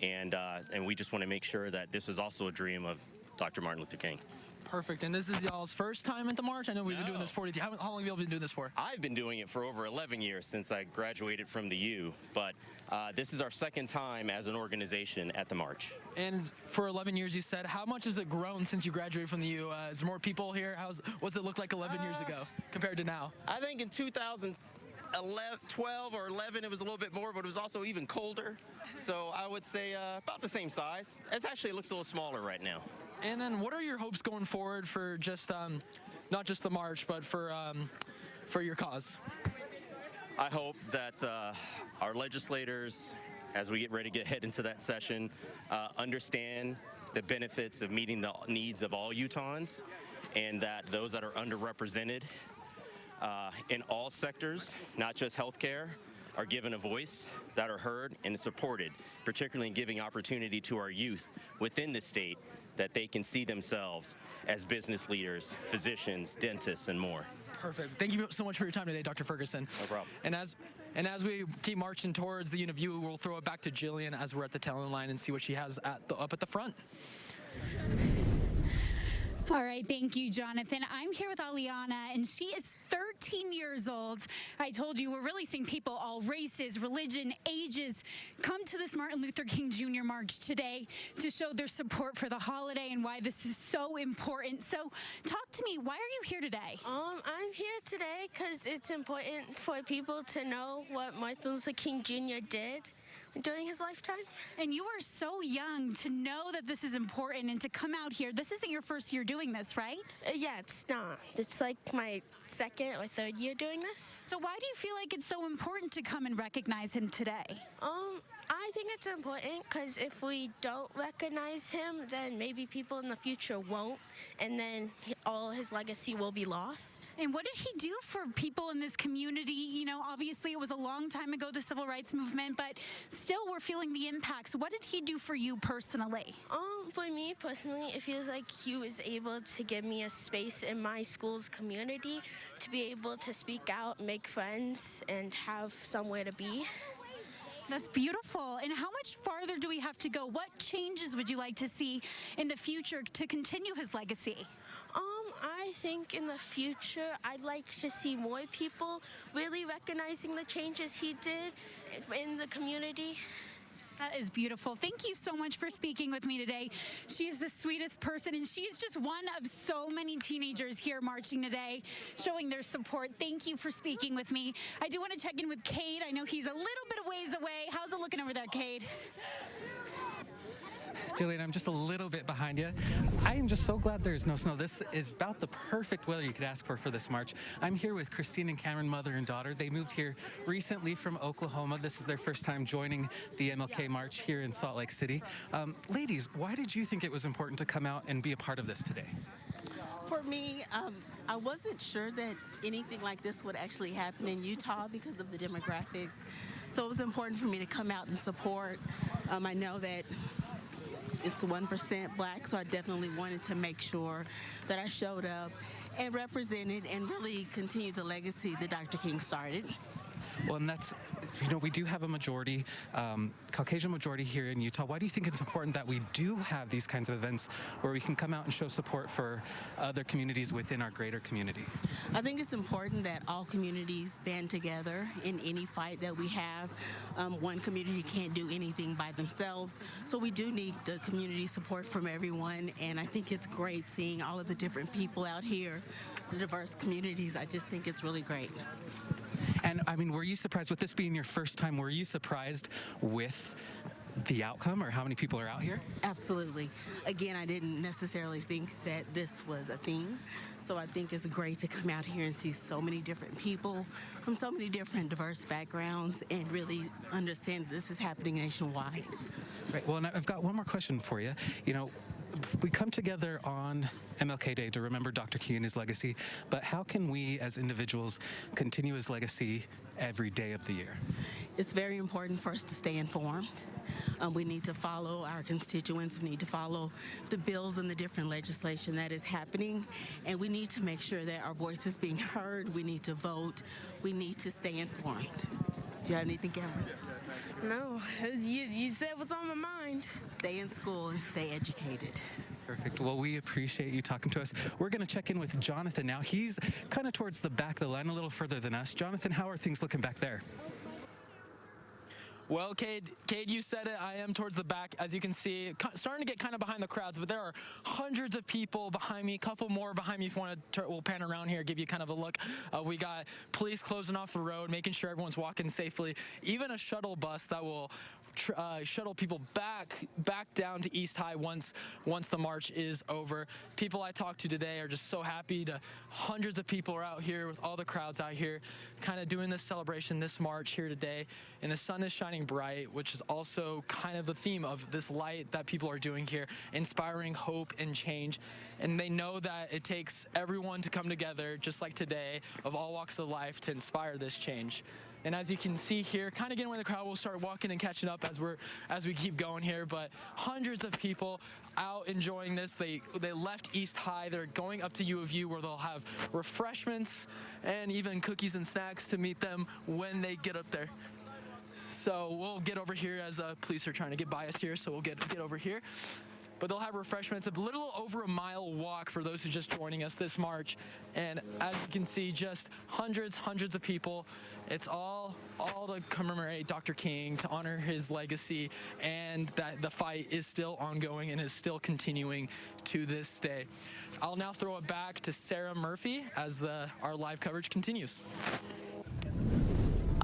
And we just want to make sure that this is also a dream of Dr. Martin Luther King.
Perfect. And this is y'all's first time at the march? I know we've been doing this for you. How long have y'all been doing this for?
I've been doing it for over 11 years since I graduated from the U, but this is our second time as an organization at the march.
And for 11 years, you said, how much has it grown since you graduated from the U? Is there more people here? What's it look like 11 years ago compared to now?
I think in 2012 or 11, it was a little bit more, but it was also even colder. So I would say about the same size. It looks a little smaller right now.
And then what are your hopes going forward for just, not just the march, but for your cause?
I hope that our legislators, as we get ready to head into that session, understand the benefits of meeting the needs of all Utahns and that those that are underrepresented in all sectors, not just healthcare, are given a voice, that are heard and supported, particularly in giving opportunity to our youth within the state that they can see themselves as business leaders, physicians, dentists, and more.
Perfect. Thank you so much for your time today, Dr. Ferguson.
No problem.
And as we keep marching towards the interview, we'll throw it back to Jillian as we're at the talent line and see what she has up at the front.
All right, thank you, Jonathan. I'm here with Aliana, and she is 13 years old. I told you we're really seeing people, all races, religion, ages, come to this Martin Luther King Jr. March today to show their support for the holiday and why this is so important. So talk to me, why are you here today?
I'm here today because it's important for people to know what Martin Luther King Jr. did during his lifetime.
And you are so young to know that this is important and to come out here. This isn't your first year doing this, right?
Yeah, it's not. It's like my second or third year doing this.
So why do you feel like it's so important to come and recognize him today?
I think it's important because if we don't recognize him, then maybe people in the future won't, and then all his legacy will be lost.
And what did he do for people in this community? You know, obviously it was a long time ago, the civil rights movement, but still we're feeling the impacts. What did he do for you personally?
For me personally, it feels like he was able to give me a space in my school's community to be able to speak out, make friends, and have somewhere to be.
That's beautiful. And how much farther do we have to go? What changes would you like to see in the future to continue his legacy?
I think in the future, I'd like to see more people really recognizing the changes he did in the community.
That is beautiful. Thank you so much for speaking with me today. She is the sweetest person, and she is just one of so many teenagers here marching today, showing their support. Thank you for speaking with me. I do want to check in with Cade. I know he's a little bit of ways away. How's it looking over there, Cade?
Jillian, I'm just a little bit behind you. I am just so glad there's no snow. This is about the perfect weather you could ask for this march. I'm here with Christine and Cameron, mother and daughter. They moved here recently from Oklahoma. This is their first time joining the MLK March here in Salt Lake City. Ladies, why did you think it was important to come out and be a part of this today?
For me, I wasn't sure that anything like this would actually happen in Utah because of the demographics. So it was important for me to come out and support. I know that it's 1% black, so I definitely wanted to make sure that I showed up and represented and really continued the legacy that Dr. King started.
Well, and that's, you know, we do have a majority, Caucasian majority here in Utah. Why do you think it's important that we do have these kinds of events where we can come out and show support for other communities within our greater community?
I think it's important that all communities band together in any fight that we have. One community can't do anything by themselves, so we do need the community support from everyone, and I think it's great seeing all of the different people out here, the diverse communities. I just think it's really great.
And I mean, were you surprised with this being your first time? Were you surprised with the outcome or how many people are out here?
Absolutely. Again, I didn't necessarily think that this was a thing. So I think it's great to come out here and see so many different people from so many different diverse backgrounds and really understand that this is happening nationwide.
Right. Well, and I've got one more question for you. You know, we come together on MLK Day to remember Dr. King and his legacy, but how can we as individuals continue his legacy every day of the year?
It's very important for us to stay informed. We need to follow our constituents. We need to follow the bills and the different legislation that is happening, and we need to make sure that our voice is being heard. We need to vote. We need to stay informed. Do you have anything, Cameron?
No, you said what's on my mind.
Stay in school and stay educated.
Perfect. Well, we appreciate you talking to us. We're going to check in with Jonathan now. He's kind of towards the back of the line, a little further than us. Jonathan, how are things looking back there?
Well, Cade, you said it. I am towards the back, as you can see, starting to get kind of behind the crowds, but there are hundreds of people behind me, a couple more behind me if you want to, we'll pan around here, give you kind of a look. We got police closing off the road, making sure everyone's walking safely, even a shuttle bus that will shuttle people back down to East High once the march is over. People I talked to today are just so happy. Hundreds of people are out here with all the crowds out here kind of doing this celebration, this march here today, and the sun is shining shining bright, which is also kind of the theme of this light that people are doing here, inspiring hope and change. And they know that it takes everyone to come together, just like today, of all walks of life to inspire this change. And as you can see here, kind of getting with the crowd, we'll start walking and catching up as we keep going here. But hundreds of people out enjoying this. They left East High. They're going up to U of U, where they'll have refreshments and even cookies and snacks to meet them when they get up there. So we'll get over here as police are trying to get by us here. So we'll get over here. But they'll have refreshments, a little over a mile walk for those who are just joining us this March. And as you can see, just hundreds of people. It's all to commemorate Dr. King, to honor his legacy, and that the fight is still ongoing and is still continuing to this day. I'll now throw it back to Sarah Murphy as our live coverage continues.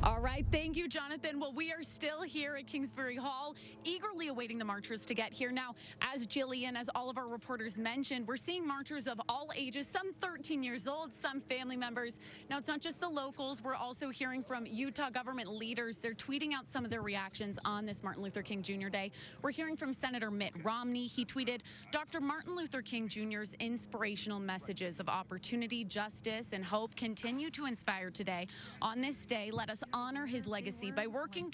All right, thank you, Jonathan. Well, we are still here at Kingsbury Hall, eagerly awaiting the marchers to get here. Now, as Jillian, as all of our reporters mentioned, we're seeing marchers of all ages, some 13 years old, some family members. Now, it's not just the locals. We're also hearing from Utah government leaders. They're tweeting out some of their reactions on this Martin Luther King Jr. Day. We're hearing from Senator Mitt Romney. He tweeted, Dr. Martin Luther King Jr.'s inspirational messages of opportunity, justice, and hope continue to inspire today. On this day, let us honor his legacy by working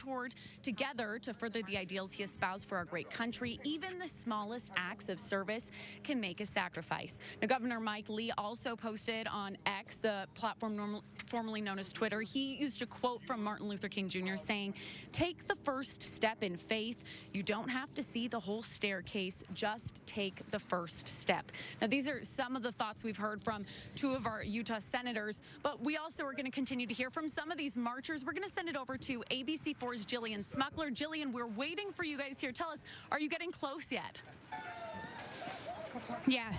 together to further the ideals he espoused for our great country. Even the smallest acts of service can make a sacrifice. Now, Governor Mike Lee also posted on X, the platform formerly known as Twitter. He used a quote from Martin Luther King Jr. saying, "Take the first step in faith. You don't have to see the whole staircase. Just take the first step." Now, these are some of the thoughts we've heard from two of our Utah senators, but we also are going to continue to hear from some of these marchers. We're going to send it over to ABC4's Jillian Smuckler. Jillian, we're waiting for you guys here. Tell us, are you getting close yet?
Yeah.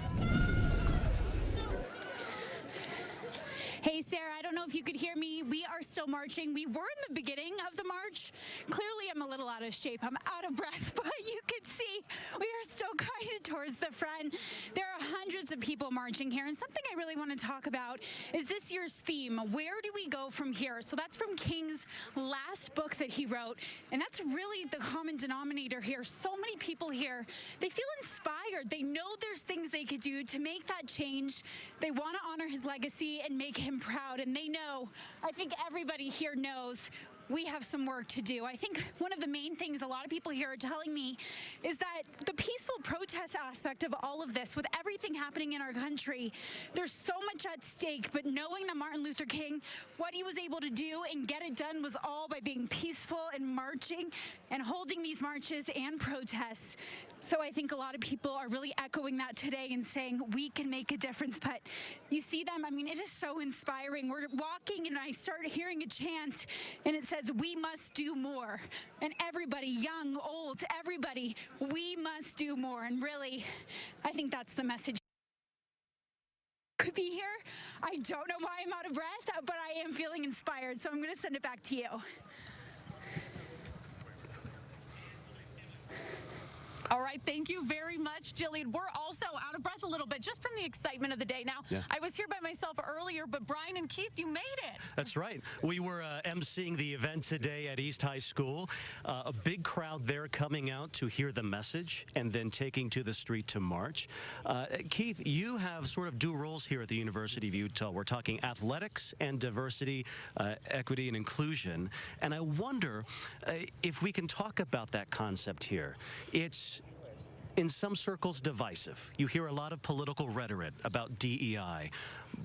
Hey, Sarah, I don't know if you could hear me. We are still marching. We were in the beginning of the march. Clearly, I'm a little out of shape. I'm out of breath, but you can see we are still kind of towards the front. There are hundreds of people marching here, and something I really want to talk about is this year's theme, where do we go from here? So that's from King's last book that he wrote, and that's really the common denominator here. So many people here, they feel inspired. They know there's things they could do to make that change. They want to honor his legacy and make him proud, and they know, I think everybody here knows, we have some work to do. I think one of the main things a lot of people here are telling me is that the peaceful protest aspect of all of this, with everything happening in our country, there's so much at stake, but knowing that Martin Luther King, what he was able to do and get it done was all by being peaceful and marching and holding these marches and protests. So I think a lot of people are really echoing that today and saying we can make a difference. But you see them, I mean, it is so inspiring. We're walking and I start hearing a chant and it says, "We must do more." And everybody, young, old, everybody, we must do more. And really, I think that's the message. Could be here. I don't know why I'm out of breath, but I am feeling inspired. So I'm going to send it back to you.
All right, thank you very much, Jillian. We're also out of breath a little bit just from the excitement of the day. Now,
yeah.
I was here by myself earlier, but Brian and Keith, you made it.
That's right. We were emceeing the event today at East High School. A big crowd there coming out to hear the message and then taking to the street to march. Keith, you have sort of dual roles here at the University of Utah. We're talking athletics and diversity, equity, and inclusion. And I wonder if we can talk about that concept here. It's in some circles divisive. You hear a lot of political rhetoric about DEI,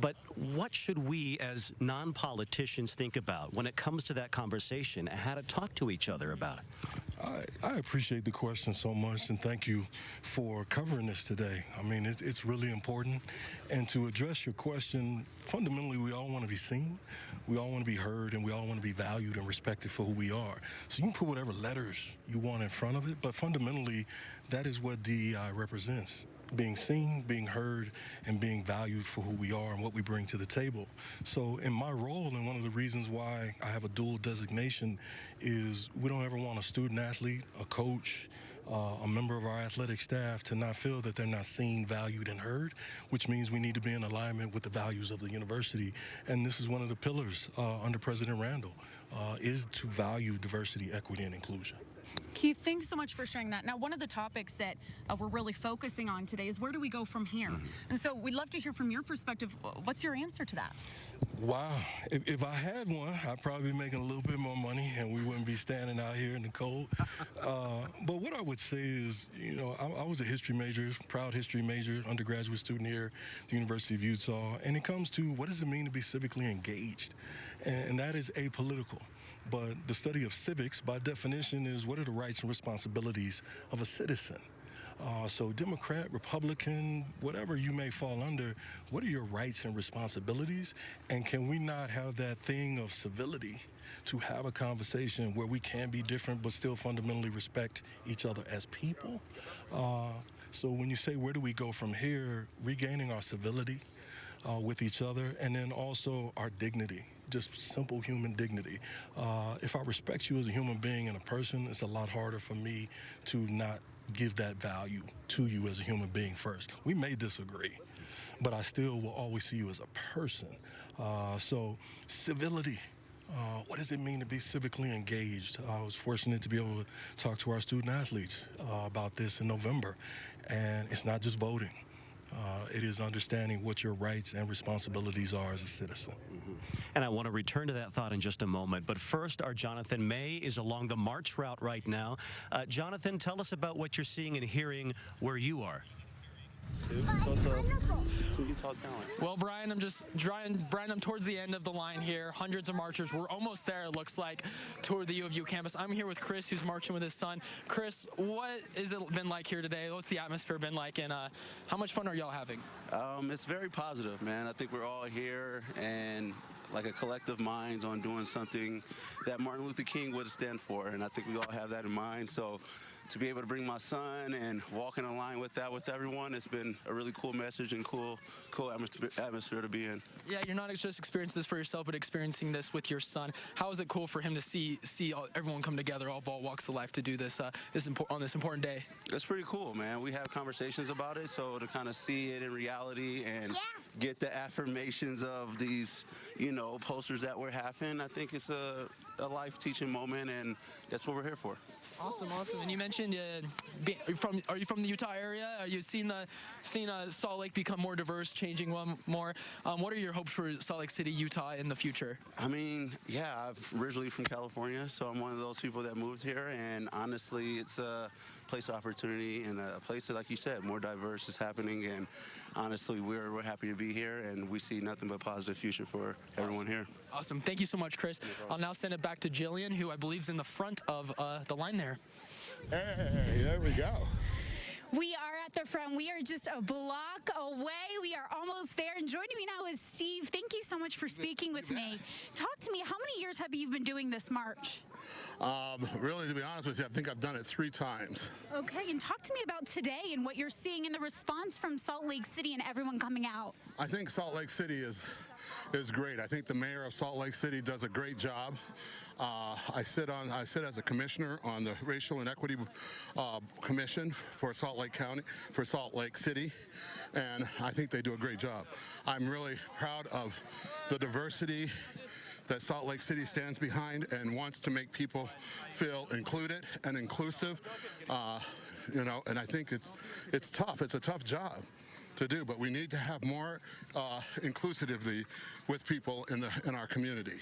but what should we as non-politicians think about when it comes to that conversation and how to talk to each other about it?
I appreciate the question so much, and thank you for covering this today. I mean, it's really important. And to address your question, fundamentally, we all want to be seen, we all want to be heard, and we all want to be valued and respected for who we are. So you can put whatever letters you want in front of it, but fundamentally, that is what DEI represents. being seen, being heard, and being valued for who we are and what we bring to the table. So in my role, and one of the reasons why I have a dual designation is we don't ever want a student athlete, a coach, a member of our athletic staff to not feel that they're not seen, valued, and heard, which means we need to be in alignment with the values of the university. And this is one of the pillars under President Randall, is to value diversity, equity, and inclusion.
Keith, thanks so much for sharing that. Now, one of the topics that we're really focusing on today is where do we go from here? And so we'd love to hear from your perspective. What's your answer to that?
Wow. If I had one, I'd probably be making a little bit more money and we wouldn't be standing out here in the cold. But what I would say is, you know, I was a history major, proud history major, undergraduate student here at the University of Utah. And it comes to what does it mean to be civically engaged? And that is apolitical. But the study of civics, by definition, is what are the rights and responsibilities of a citizen? So Democrat, Republican, whatever you may fall under, what are your rights and responsibilities? And can we not have that thing of civility to have a conversation where we can be different but still fundamentally respect each other as people? So when you say where do we go from here, regaining our civility with each other, and then also our dignity. Just simple human dignity. If I respect you as a human being and a person, it's a lot harder for me to not give that value to you as a human being first. We may disagree, but I still will always see you as a person. So civility. What does it mean to be civically engaged? I was fortunate to be able to talk to our student athletes about this in November, and it's not just voting. It is understanding what your rights and responsibilities are as a citizen.
And I want to return to that thought in just a moment. But first, our Jonathan May is along the march route right now. Jonathan, tell us about what you're seeing and hearing where you are.
Well, Brian, I'm towards the end of the line here. Hundreds of marchers. We're almost there, it looks like, toward the U of U campus. I'm here with Chris, who's marching with his son. Chris, what has it been like here today? What's the atmosphere been like, and how much fun are y'all having?
It's very positive, man. I think we're all here and like a collective minds on doing something that Martin Luther King would stand for, and I think we all have that in mind. So to be able to bring my son and walk in a line with that with everyone, it's been a really cool message and cool atmosphere to be in.
Yeah, you're not just experiencing this for yourself, but experiencing this with your son. How is it cool for him to see everyone come together, all walks of life, to do this on this important day?
It's pretty cool, man. We have conversations about it, so to kind of see it in reality and get the affirmations of these, you know, posters that we're having, I think it's a life-teaching moment, and that's what we're here for.
Awesome. And you mentioned, are you from the Utah area? Are you seen Salt Lake become more diverse, changing more? What are your hopes for Salt Lake City, Utah in the future?
I mean, yeah, I'm originally from California, so I'm one of those people that moved here, and honestly, it's a place of opportunity and a place that, like you said, more diverse is happening, and honestly, we're happy to be here, and we see nothing but positive future for everyone here.
Awesome. Thank you so much, Chris. I'll now send it back to Jillian, who I believe is in the front of the line there.
Hey, there we go.
We are at the front. We are just a block away. We are almost there. And joining me now is Steve. Thank you so much for speaking with me. Talk to me. How many years have you been doing this march?
Really, to be honest with you, I think I've done it 3 times.
Okay, and talk to me about today and what you're seeing in the response from Salt Lake City and everyone coming out.
I think Salt Lake City is great. I think the mayor of Salt Lake City does a great job. I sit as a commissioner on the Racial and Equity Commission for Salt Lake County, for Salt Lake City, and I think they do a great job. I'm really proud of the diversity that Salt Lake City stands behind and wants to make people feel included and inclusive. You know, and I think it's tough. It's a tough job to do, but we need to have more inclusivity with people in our community.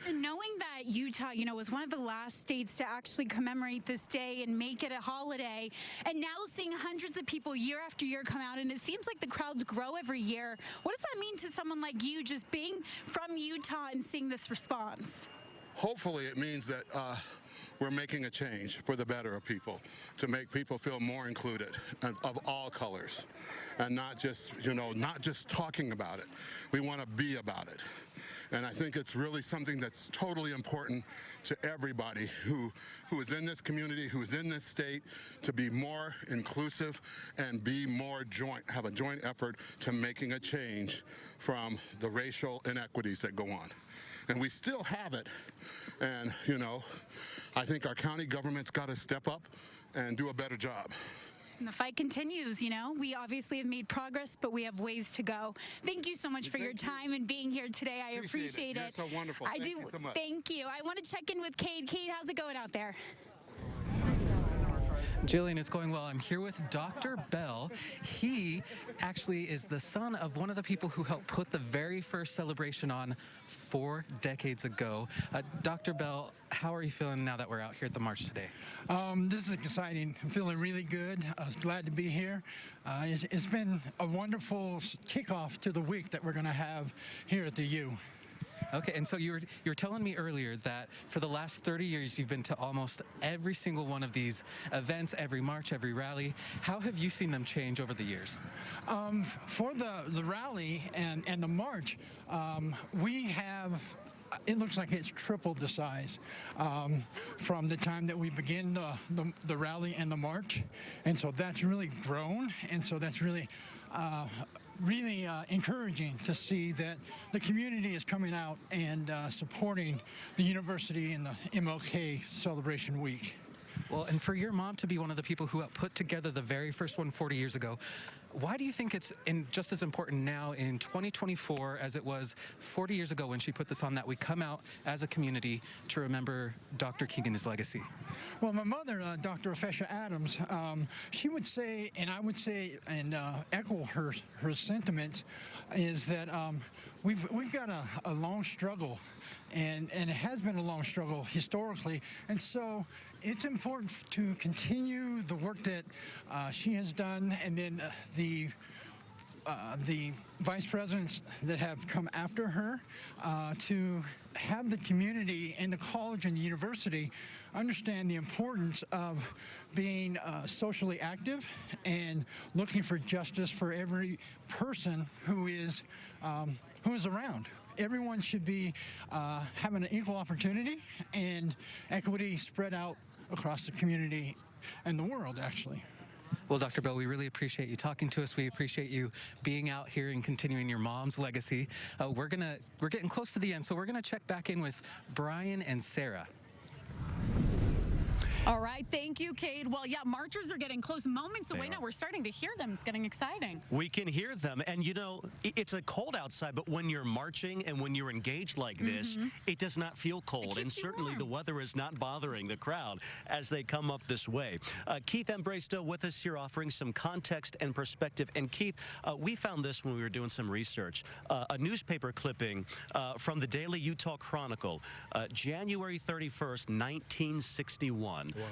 And knowing that Utah, you know, was one of the last states to actually commemorate this day and make it a holiday, and now seeing hundreds of people year after year come out, and it seems like the crowds grow every year. What does that mean to someone like you, just being from Utah and seeing this response?
Hopefully it means that we're making a change for the better of people, to make people feel more included of all colors, and not just, you know, not just talking about it. We want to be about it. And I think it's really something that's totally important to everybody who is in this community, who is in this state, to be more inclusive and be more have a joint effort to making a change from the racial inequities that go on. And we still have it. And, you know, I think our county government's got to step up and do a better job.
And the fight continues, you know. We obviously have made progress, but we have ways to go. Thank you so much for your time and being here today. I appreciate it.
You're so wonderful.
Thank
you
do.
So much.
Thank you. I want to check in with Cade. Cade, how's it going out there?
Jillian, it's going well. I'm here with Dr. Bell. He actually is the son of one of the people who helped put the very first celebration on 4 decades ago. Dr. Bell, how are you feeling now that we're out here at the march today?
This is exciting. I'm feeling really good. I was glad to be here. It's been a wonderful kickoff to the week that we're going to have here at the U.
Okay, and so you were telling me earlier that for the last 30 years you've been to almost every single one of these events, every march, every rally. How have you seen them change over the years?
For the rally and the march, we have, it looks like it's tripled the size from the time that we begin the rally and the march. And so that's really grown, and so that's really encouraging to see that the community is coming out and supporting the university in the MLK Celebration Week.
Well, and for your mom to be one of the people who put together the very first one 40 years ago, why do you think it's just as important now in 2024 as it was 40 years ago when she put this on, that we come out as a community to remember Dr. King and his legacy?
Well, my mother, Dr. Afesha Adams, she would say, and I would say, and echo her sentiments, is that we've got a long struggle, and it has been a long struggle historically, and so it's important to continue the work that she has done, and then the vice presidents that have come after her, to have the community and the college and the university understand the importance of being socially active and looking for justice for every person who is around. Everyone should be having an equal opportunity and equity spread out across the community and the world, actually.
Well, Dr. Bell, we really appreciate you talking to us. We appreciate you being out here and continuing your mom's legacy. We're getting close to the end, so we're gonna check back in with Brian and Sarah.
All right, thank you, Cade. Well, yeah, marchers are getting close, moments away now. We're starting to hear them. It's getting exciting.
We can hear them, and you know, it's a cold outside, but when you're marching and when you're engaged like this, it does not feel cold, and certainly the weather is not bothering the crowd as they come up this way. Keith Embraisto with us here, offering some context and perspective. And Keith, we found this when we were doing some research, a newspaper clipping from the Daily Utah Chronicle, January 31st, 1961. Wow.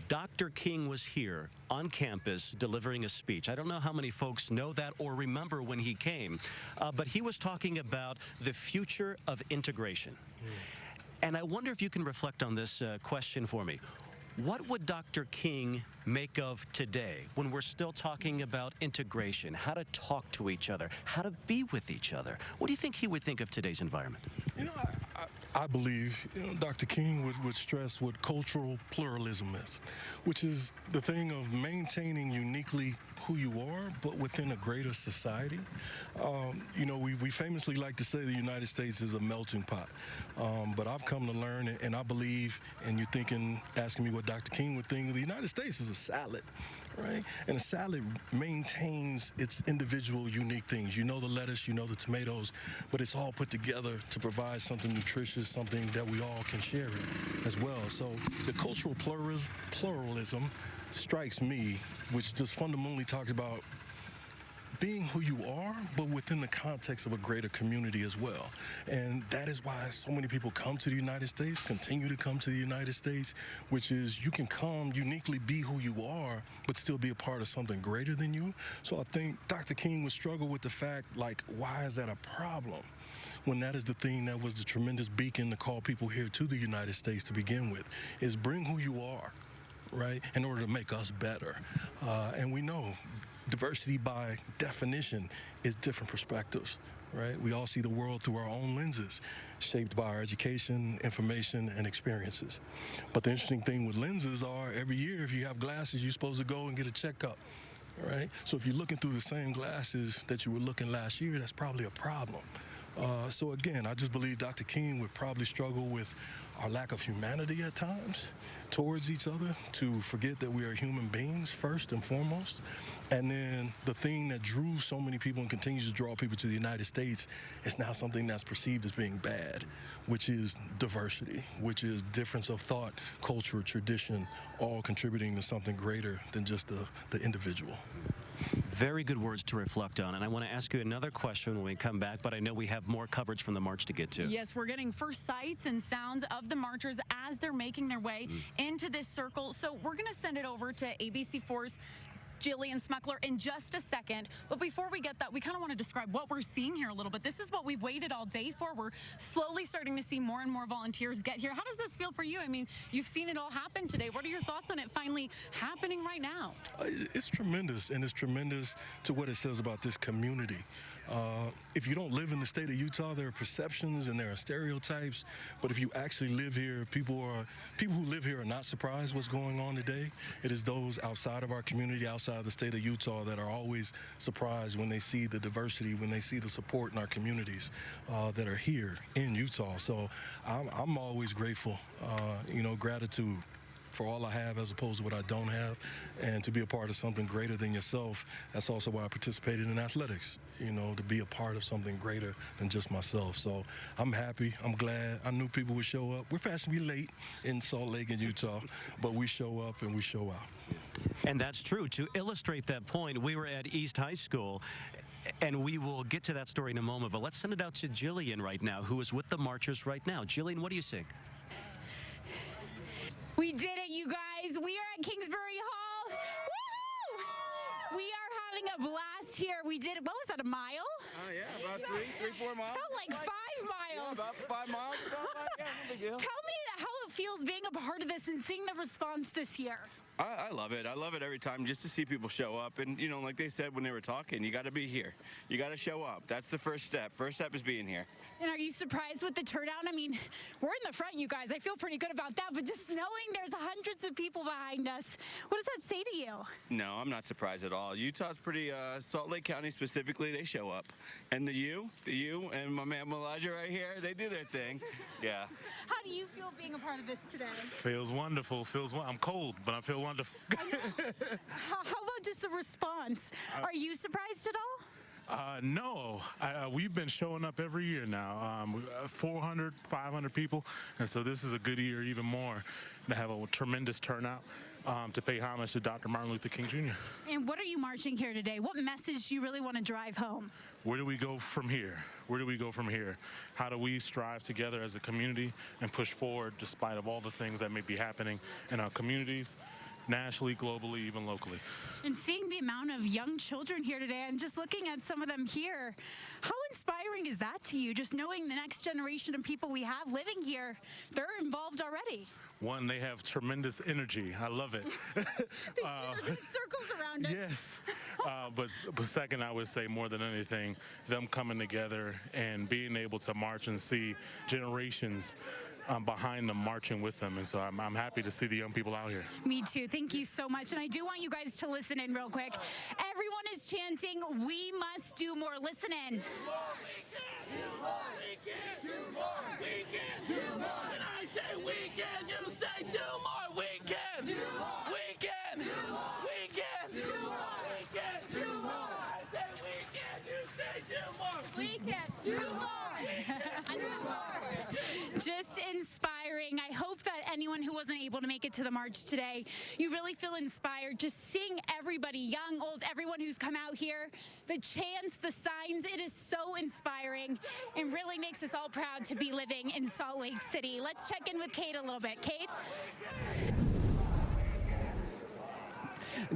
Dr. King was here on campus delivering a speech. I don't know how many folks know that or remember when he came, but he was talking about the future of integration. And I wonder if you can reflect on this question for me. What would Dr. King make of today when we're still talking about integration, how to talk to each other, how to be with each other? What do you think he would think of today's environment?
You know, I believe Dr. King would stress what cultural pluralism is, which is the thing of maintaining uniquely who you are, but within a greater society. You know, we famously like to say the United States is a melting pot, but I've come to learn, and I believe, and you're asking me what Dr. King would think, the United States is a salad, right? And a salad maintains its individual unique things. You know the lettuce, you know the tomatoes, but it's all put together to provide something nutritious, something that we all can share in as well. So the cultural pluralism strikes me, which just fundamentally talks about being who you are, but within the context of a greater community as well. And that is why so many people come to the United States, continue to come to the United States, which is you can come uniquely be who you are, but still be a part of something greater than you. So I think Dr. King would struggle with the fact, like, why is that a problem? When that is the thing that was the tremendous beacon to call people here to the United States to begin with, is bring who you are, right, in order to make us better. And we know diversity by definition is different perspectives, right? We all see the world through our own lenses, shaped by our education, information, and experiences. But the interesting thing with lenses are every year, if you have glasses, you're supposed to go and get a checkup, right? So if you're looking through the same glasses that you were looking last year, that's probably a problem. So again, I just believe Dr. King would probably struggle with our lack of humanity at times towards each other, to forget that we are human beings first and foremost. And then the thing that drew so many people and continues to draw people to the United States is now something that's perceived as being bad, which is diversity, which is difference of thought, culture, tradition, all contributing to something greater than just the individual.
Very good words to reflect on. And I want to ask you another question when we come back, but I know we have more coverage from the march to get to.
Yes, we're getting first sights and sounds of the marchers as they're making their way into this circle. So we're going to send it over to ABC4's Jillian Smuckler in just a second. But before we get that, we kind of want to describe what we're seeing here a little bit. This is what we've waited all day for. We're slowly starting to see more and more volunteers get here. How does this feel for you? I mean, you've seen it all happen today. What are your thoughts on it finally happening right now?
It's tremendous, and it's tremendous to what it says about this community. If you don't live in the state of Utah, there are perceptions and there are stereotypes. But if you actually live here, people who live here are not surprised what's going on today. It is those outside of our community, outside of the state of Utah, that are always surprised when they see the diversity, when they see the support in our communities that are here in Utah. So I'm always grateful, gratitude for all I have as opposed to what I don't have, and to be a part of something greater than yourself. That's also why I participated in athletics, to be a part of something greater than just myself. So I'm happy, I'm glad. I knew people would show up. We're fashionably late in Salt Lake and Utah, but we show up and we show out.
And that's true. To illustrate that point, we were at East High School, and we will get to that story in a moment, but let's send it out to Jillian right now, who is with the marchers right now. Jillian, what do you think?
We did it, you guys. We are at Kingsbury Hall. Woo! We are having a blast here. We did, what was that, a mile?
Oh, yeah, about 4 miles.
Felt like 5 miles.
Yeah, about 5 miles. Yeah, no big deal.
Tell me how it feels being a part of this and seeing the response this year.
I love it. I love it every time just to see people show up. And, like they said when they were talking, you got to be here. You got to show up. That's the first step. First step is being here.
And are you surprised with the turnout? I mean, we're in the front, you guys. I feel pretty good about that. But just knowing there's hundreds of people behind us, what does that say to you?
No, I'm not surprised at all. Utah's pretty, Salt Lake County specifically, they show up. And the U and my man Elijah right here, they do their thing. Yeah.
How do you feel being a part of this today?
Feels wonderful. I'm cold, but I feel wonderful.
How about just the response? Are you surprised at all?
No, we've been showing up every year now, 400, 500 people, and so this is a good year even more to have a tremendous turnout to pay homage to Dr. Martin Luther King Jr.
And what are you marching here today? What message do you really want to drive home?
Where do we go from here? Where do we go from here? How do we strive together as a community and push forward despite of all the things that may be happening in our communities, nationally, globally, even locally?
And seeing the amount of young children here today, and just looking at some of them here, how inspiring is that to you? Just knowing the next generation of people we have living here, they're involved already.
One, they have tremendous energy. I love it.
They do. There's circles around us.
Yes. But second, I would say more than anything, them coming together and being able to march and see generations behind them, marching with them. And so I'm happy to see the young people out here.
Me too. Thank you so much. And I do want you guys to listen in real quick. Everyone is chanting, "We must do more." Listen in.
Do more, we can, do more, we can, do more. And I say we can, you say do more, we can. Do more, we can, do more, we can, do more, we can, do more. I say we can, you say do more.
We can do more. Just inspiring. I hope that anyone who wasn't able to make it to the march today, you really feel inspired. Just seeing everybody, young, old, everyone who's come out here, the chants, the signs, it is so inspiring and really makes us all proud to be living in Salt Lake City. Let's check in with Kate a little bit. Kate?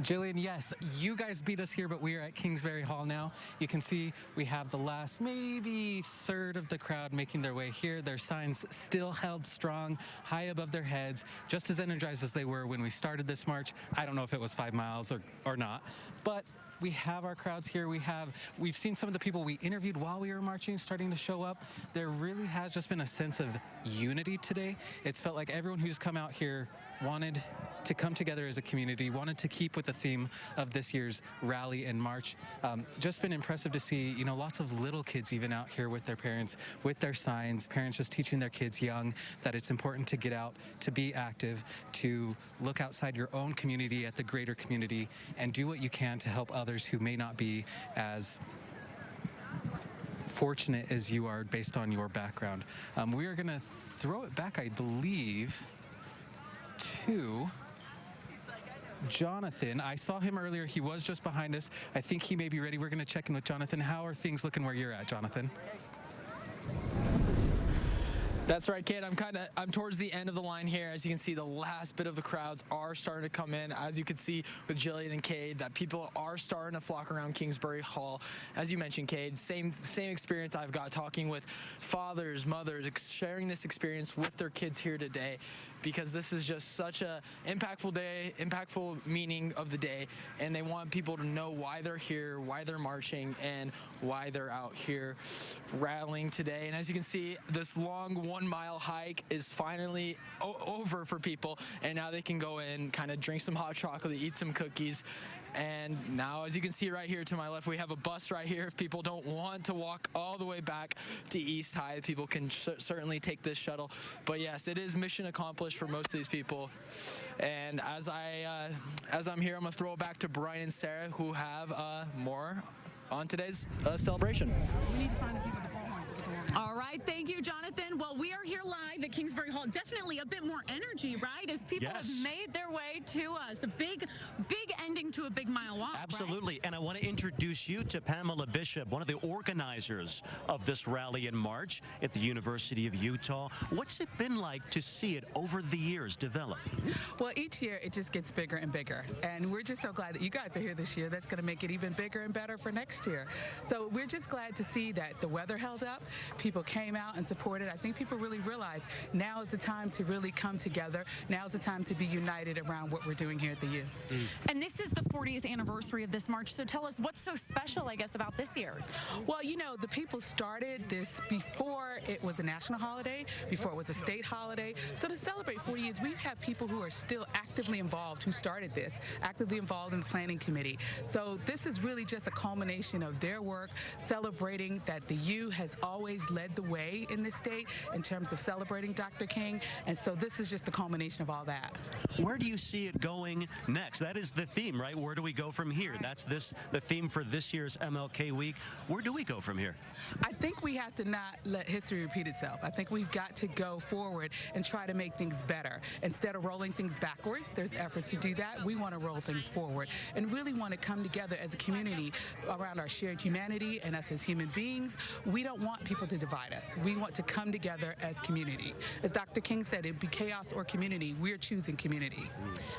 Jillian, yes, you guys beat us here, but we are at Kingsbury Hall now. You can see we have the last maybe third of the crowd making their way here. Their signs still held strong, high above their heads, just as energized as they were when we started this march. I don't know if it was 5 miles or not, but we have our crowds here. We've seen some of the people we interviewed while we were marching starting to show up. There really has just been a sense of unity today. It's felt like everyone who's come out here wanted to come together as a community, wanted to keep with the theme of this year's rally and march. Just been impressive to see, you know, lots of little kids even out here with their parents, with their signs, parents just teaching their kids young that it's important to get out, to be active, to look outside your own community at the greater community and do what you can to help others who may not be as fortunate as you are based on your background. We are going to throw it back, I believe, to Jonathan. I saw him earlier. He was just behind us. I think he may be ready. We're going to check in with Jonathan. How are things looking where you're at, Jonathan?
That's right, Kate. I'm towards the end of the line here. As you can see, the last bit of the crowds are starting to come in. As you can see with Jillian and Cade, that people are starting to flock around Kingsbury Hall. As you mentioned, Cade, same experience I've got talking with fathers, mothers, sharing this experience with their kids here today, because this is just such a impactful day, impactful meaning of the day, and they want people to know why they're here, why they're marching, and why they're out here rallying today. And as you can see, this long 1 mile hike is finally over for people, and now they can go in, kind of drink some hot chocolate, eat some cookies. And now, as you can see right here to my left, we have a bus right here. If people don't want to walk all the way back to East High, people can certainly take this shuttle. But yes, it is mission accomplished for most of these people. And as I'm here, I'm gonna throw it back to Brian and Sarah, who have more on today's celebration.
All right, thank you, Jonathan. Well, we are here live at Kingsbury Hall. Definitely a bit more energy, right? As people have made their way to us. A big ending to a big mile walk.
Absolutely.
Right?
And I want to introduce you to Pamela Bishop, one of the organizers of this rally and march at the University of Utah. What's it been like to see it over the years develop?
Well, each year it just gets bigger and bigger. And we're just so glad that you guys are here this year. That's going to make it even bigger and better for next year. So we're just glad to see that the weather held up. People came out and supported. I think people really realize now is the time to really come together. Now is the time to be united around what we're doing here at the U.
And this is the 40th anniversary of this march. So tell us what's so special, I guess, about this year.
Well, you know, the people started this before it was a national holiday, before it was a state holiday. So to celebrate 40 years, we've had people who are still actively involved who started this, actively involved in the planning committee. So this is really just a culmination of their work, celebrating that the U has always led the way in this state in terms of celebrating Dr. King. And so this is just the culmination of all that.
Where do you see it going next? That is the theme, right? Where do we go from here? That's the theme for this year's MLK week. Where do we go from here?
I think we have to not let history repeat itself. I think we've got to go forward and try to make things better. Instead of rolling things backwards, there's efforts to do that. We want to roll things forward and really want to come together as a community around our shared humanity and us as human beings. We don't want people to divide us. We want to come together as community. As Dr. King said, it'd be chaos or community. We're choosing community.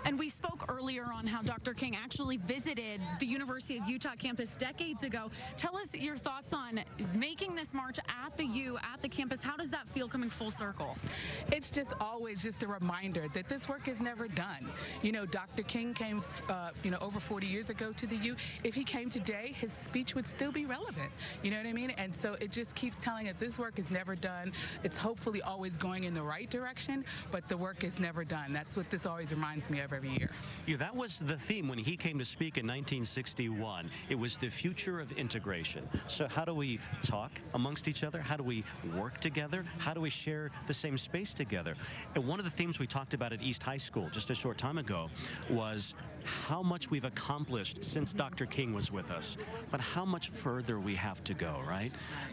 And we spoke earlier on how Dr. King actually visited the University of Utah campus decades ago. Tell us your thoughts on making this march at the U, at the campus. How does that feel coming full circle?
It's just always just a reminder that this work is never done. You know, Dr. King came, over 40 years ago to the U. If he came today, his speech would still be relevant. You know what I mean? And so it just keeps telling us this work is never done. It's hopefully always going in the right direction, but the work is never done. That's what this always reminds me of every year.
Yeah, that was the theme when he came to speak in 1961. It was the future of integration. So how do we talk amongst each other? How do we work together? How do we share the same space together? And one of the themes we talked about at East High School just a short time ago was how much we've accomplished since Dr. King was with us, but how much further we have to go, right?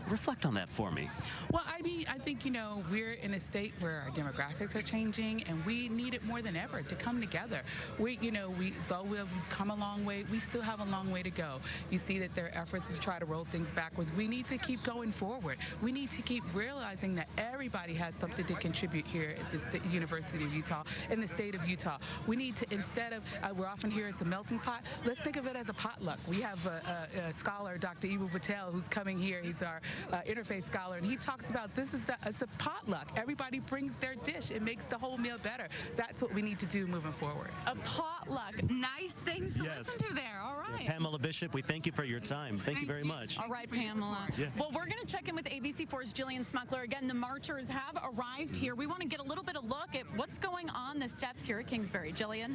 Reflect on that for me.
Well, I mean, I think, we're in a state where our demographics are changing, and we need it more than ever to come together. Though we've come a long way, we still have a long way to go. You see that there are efforts to try to roll things backwards. We need to keep going forward. We need to keep realizing that everybody has something to contribute here at the University of Utah, in the state of Utah. We need to, instead of, we're often often hear it's a melting pot. Let's think of it as a potluck. We have a scholar, Dr. Ibu Patel, who's coming here. He's our interfaith scholar, and he talks about this is it's a potluck. Everybody brings their dish. It makes the whole meal better. That's what we need to do moving forward.
A potluck. Nice things to listen to there. All right.
Pamela Bishop, we thank you for your time. Thank you very much.
All right, Pamela.
Yeah.
Well, we're going to check in with ABC4's Jillian Smuckler. Again, the marchers have arrived here. We want to get a little bit of look at what's going on the steps here at Kingsbury. Jillian?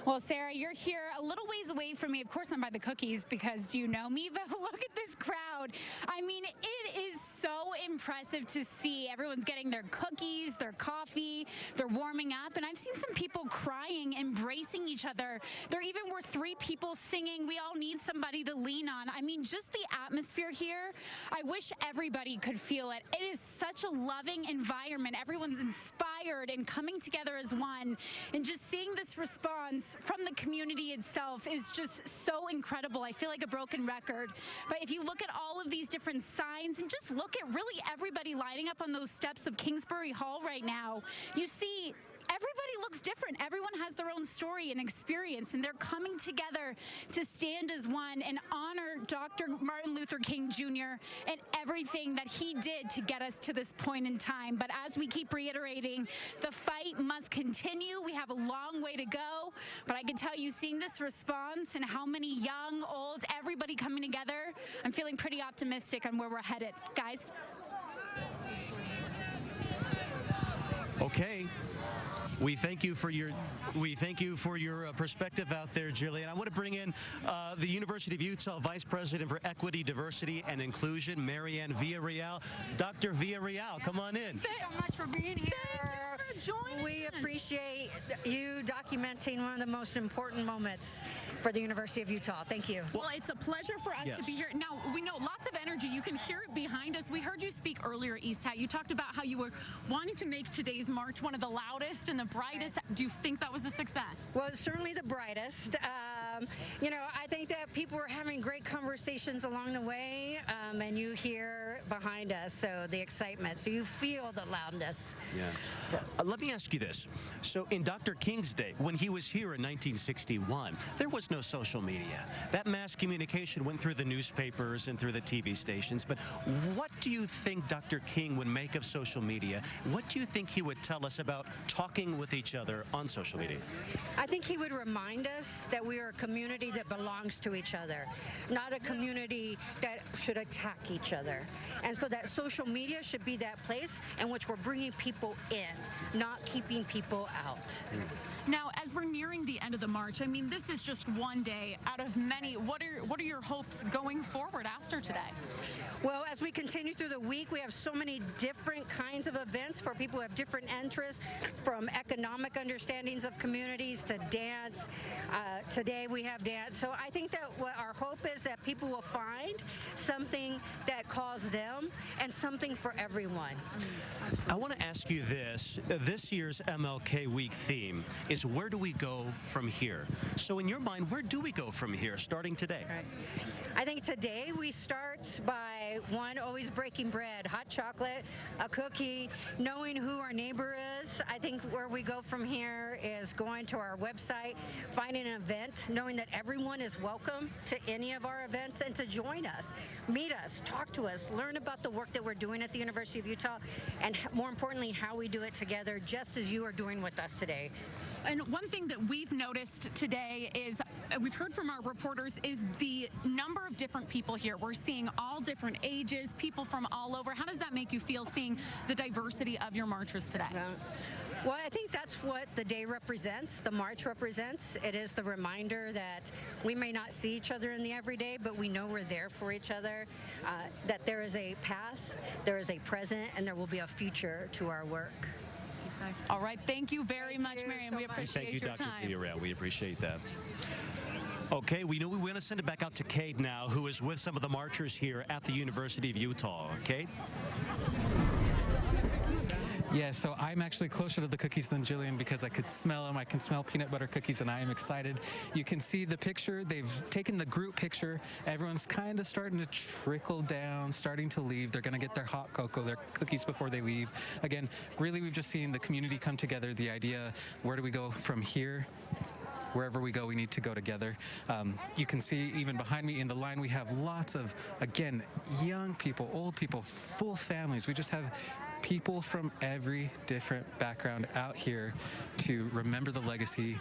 Well, Sarah, you're here a little ways away from me. Of course, I'm by the cookies because you know me, but look at this crowd. I mean, it is so impressive to see. Everyone's getting their cookies, their coffee, they're warming up, and I've seen some people crying, embracing each other. There even were 3 people singing, "We all need somebody to lean on." I mean, just the atmosphere here, I wish everybody could feel it. It is such a loving environment. Everyone's inspired and coming together as one, and just seeing this response from the community itself is just so incredible. I feel like a broken record. But if you look at all of these different signs and just look at really everybody lining up on those steps of Kingsbury Hall right now, you see everybody looks different. Everyone has their own story and experience, and they're coming together to stand as one and honor Dr. Martin Luther King Jr. and everything that he did to get us to this point in time. But as we keep reiterating, the fight must continue. We have a long way to go, but I can tell you, seeing this response and how many young, old, everybody coming together, I'm feeling pretty optimistic on where we're headed. Guys?
Okay. We thank you for your perspective out there, Jillian. I want to bring in the University of Utah Vice President for Equity, Diversity, and Inclusion, Marianne Villarreal. Dr. Villarreal, come on in.
Thank you so much for being here.
Thank you for joining.
We appreciate you documenting one of the most important moments for the University of Utah. Thank you.
Well, it's a pleasure for us to be here. Now, we know lots of energy. You can hear it behind us. We heard you speak earlier, East High. You talked about how you were wanting to make today's march one of the loudest and the brightest. Do you think that was a success?
Well, it's certainly the brightest. You know, I think that people were having great conversations along the way, and you hear behind us, so the excitement, so you feel the loudness.
Yeah. So, let me ask you this. So in Dr. King's day, when he was here in 1961, there was no social media. That mass communication went through the newspapers and through the TV stations. But what do you think Dr. King would make of social media? What do you think he would tell us about talking with each other on social media?
I think he would remind us that we are a community that belongs to each other, not a community that should attack each other. And so that social media should be that place in which we're bringing people in, not keeping people out.
Now, as we're nearing the end of the march, I mean, this is just one day out of many. What are your hopes going forward after today?
Well, as we continue through the week, we have so many different kinds of events for people who have different interests, from economic understandings of communities to dance. Today we have dance. So I think that what our hope is that people will find something that calls them and something for everyone.
I want to ask you this. This year's MLK Week theme is, where do we go from here? So in your mind, where do we go from here starting today?
Right. I think today we start by, one, always breaking bread, hot chocolate, a cookie, knowing who our neighbor is. I think where we go from here is going to our website, finding an event, knowing that everyone is welcome to any of our events and to join us, meet us, talk to us, learn about the work that we're doing at the University of Utah, and more importantly, how we do it together, just as you are doing with us today.
And one thing that we've noticed today is, we've heard from our reporters, is the number of different people here. We're seeing all different ages, people from all over. How does that make you feel, seeing the diversity of your marchers today?
Well, I think that's what the day represents, the march represents. It is the reminder that we may not see each other in the everyday, but we know we're there for each other, that there is a past, there is a present, and there will be a future to our work.
All right. Thank you very much, Marianne. We appreciate your time.
Thank you, Dr. Villarreal. We appreciate that. Okay, we know we want to send it back out to Cade now, who is with some of the marchers here at the University of Utah. Cade?
Yeah, so I'm actually closer to the cookies than Jillian because I could smell them. I can smell peanut butter cookies, and I am excited. You can see the picture. They've taken the group picture. Everyone's kind of starting to trickle down, starting to leave. They're going to get their hot cocoa, their cookies before they leave. Again, really, we've just seen the community come together. The idea, where do we go from here? Wherever we go, we need to go together. You can see even behind me in the line, we have lots of, again, young people, old people, full families. We just have people from every different background out here to remember the legacy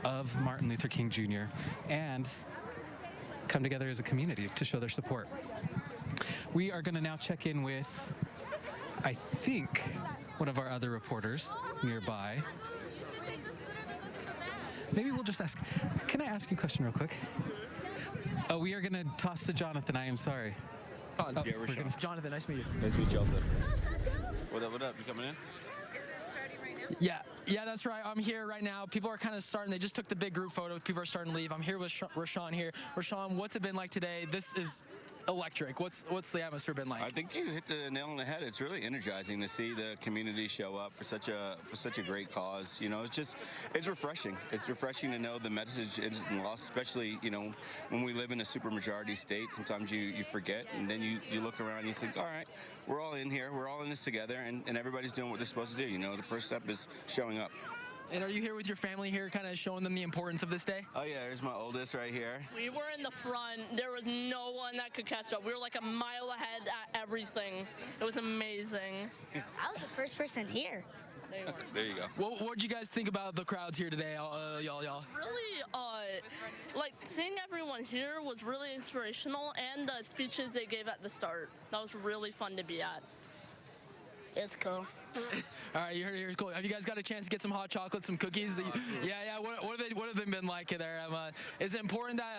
of Martin Luther King Jr. and come together as a community to show their support. We are going to now check in with, I think, one of our other reporters nearby. Maybe we'll just ask, can I ask you a question real quick? Oh, we are going to toss to Jonathan. I am sorry.
Jonathan, nice to meet you.
Nice to meet you also. What up, what up? You coming in?
Is it starting right now?
Yeah, that's right. I'm here right now. People are kind of starting. They just took the big group photo. People are starting to leave. I'm here with Rashawn here. Rashawn, what's it been like today? This is electric. What's the atmosphere been like?
I think you hit the nail on the head. It's really energizing to see the community show up for such a great cause. You know, it's refreshing. It's refreshing to know the message isn't lost, especially, you know, when we live in a supermajority state. Sometimes you forget, and then you look around and you think, all right, we're all in here, we're all in this together, and everybody's doing what they're supposed to do. You know, the first step is showing up.
And are you here with your family here, kind of showing them the importance of this day?
Oh yeah, here's my oldest right here.
We were in the front. There was no one that could catch up. We were like a mile ahead at everything. It was amazing.
I was the first person here.
There you go.
What did you guys think about the crowds here today, y'all?
Really, like seeing everyone here was really inspirational, and the speeches they gave at the start. That was really fun to be at.
It's cool.
All right, you heard it here. Cool. Have you guys got a chance to get some hot chocolate, some cookies? Yeah. What have they been like there? Is it important that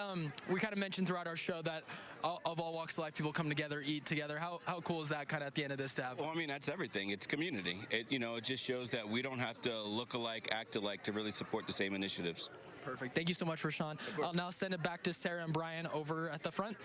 we kind of mentioned throughout our show that of all walks of life, people come together, eat together? How cool is that kind of at the end of this tab?
Well, I mean, that's everything. It's community. It just shows that we don't have to look alike, act alike to really support the same initiatives.
Perfect. Thank you so much, Rashawn. I'll now send it back to Sarah and Brian over at the front.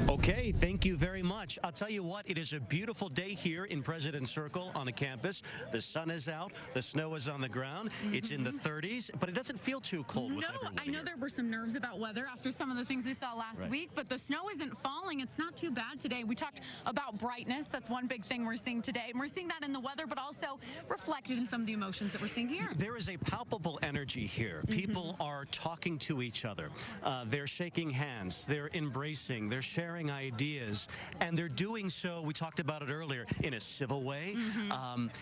Okay, thank you very much. I'll tell you what, it is a beautiful day here in President's Circle on the campus. The sun is out, the snow is on the ground. It's in the 30s, but it doesn't feel too cold with everyone
I know
here.
there were some nerves about weather after some of the things we saw last week, but the snow isn't falling. It's not too bad today. We talked about brightness. That's one big thing we're seeing today. And we're seeing that in the weather, but also reflected in some of the emotions that we're seeing here.
There is a palpable energy here. People are talking to each other. They're shaking hands. They're embracing. They're sharing ideas. And they're doing so, we talked about it earlier, in a civil way.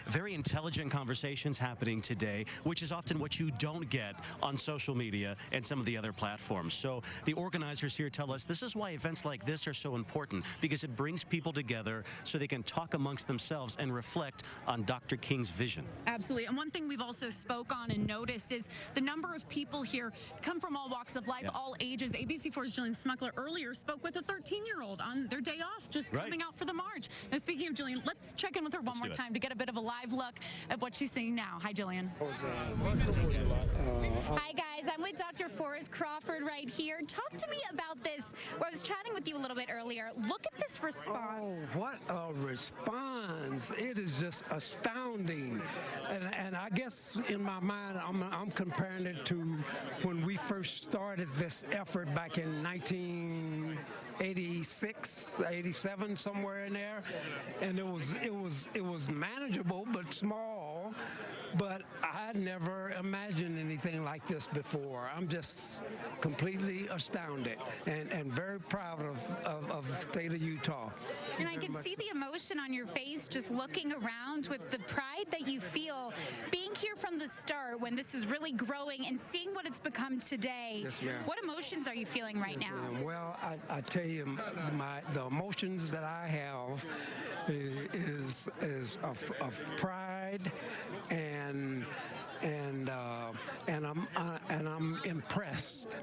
Very intelligent conversations happening today, which is often what you don't get on social media and some of the other platforms. So the organizers here tell us this is why events like this are so important, because it brings people together so they can talk amongst themselves and reflect on Dr. King's vision.
Absolutely. And one thing we've also spoke on and noticed is the number of people here come from all walks of life, all ages. ABC4's Jillian Smuckler earlier spoke with a 13-year-old on their day off, just coming out for the march. Now, speaking of Jillian, let's check in with her one more time to get a bit of a live look at what she's seeing now. Hi, Jillian.
Hi, guys. I'm with Dr. Forrest Crawford right here. Talk to me about this. I was chatting with you a little bit earlier. Look at this response.
Oh, what a response. It is just astounding. And I guess in my mind, I'm comparing it to when we first started this effort back in 1986, 87, somewhere in there. And it was manageable but small. But I never imagined anything like this before. I'm just completely astounded and very proud of the state of Utah.
And I can see the emotion on your face just looking around with the pride that you feel being here from the start when this is really growing and seeing what it's become today.
Yes, ma'am.
What emotions are you feeling right now?
Well, I tell you, the emotions that I have is of pride and I'm impressed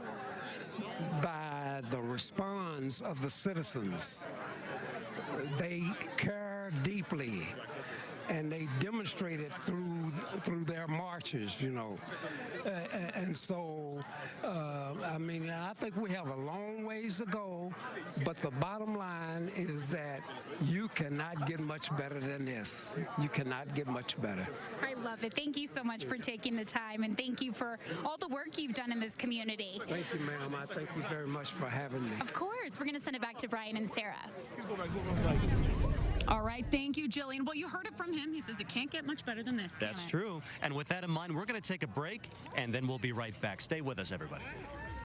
by the response of the citizens. They care deeply, and they demonstrate it through their marches, you know. And so, I mean, I think we have a long ways to go, but the bottom line is that you cannot get much better than this. You cannot get much better.
I love it. Thank you so much for taking the time, and thank you for all the work you've done in this community.
Thank you, ma'am. I thank you very much for having me.
Of course. We're going to send it back to Brian and Sarah.
All right, thank you, Jillian. Well, you heard it from him. He says it can't get much better than this.
That's true. And with that in mind, we're going to take a break, and then we'll be right back. Stay with us, everybody.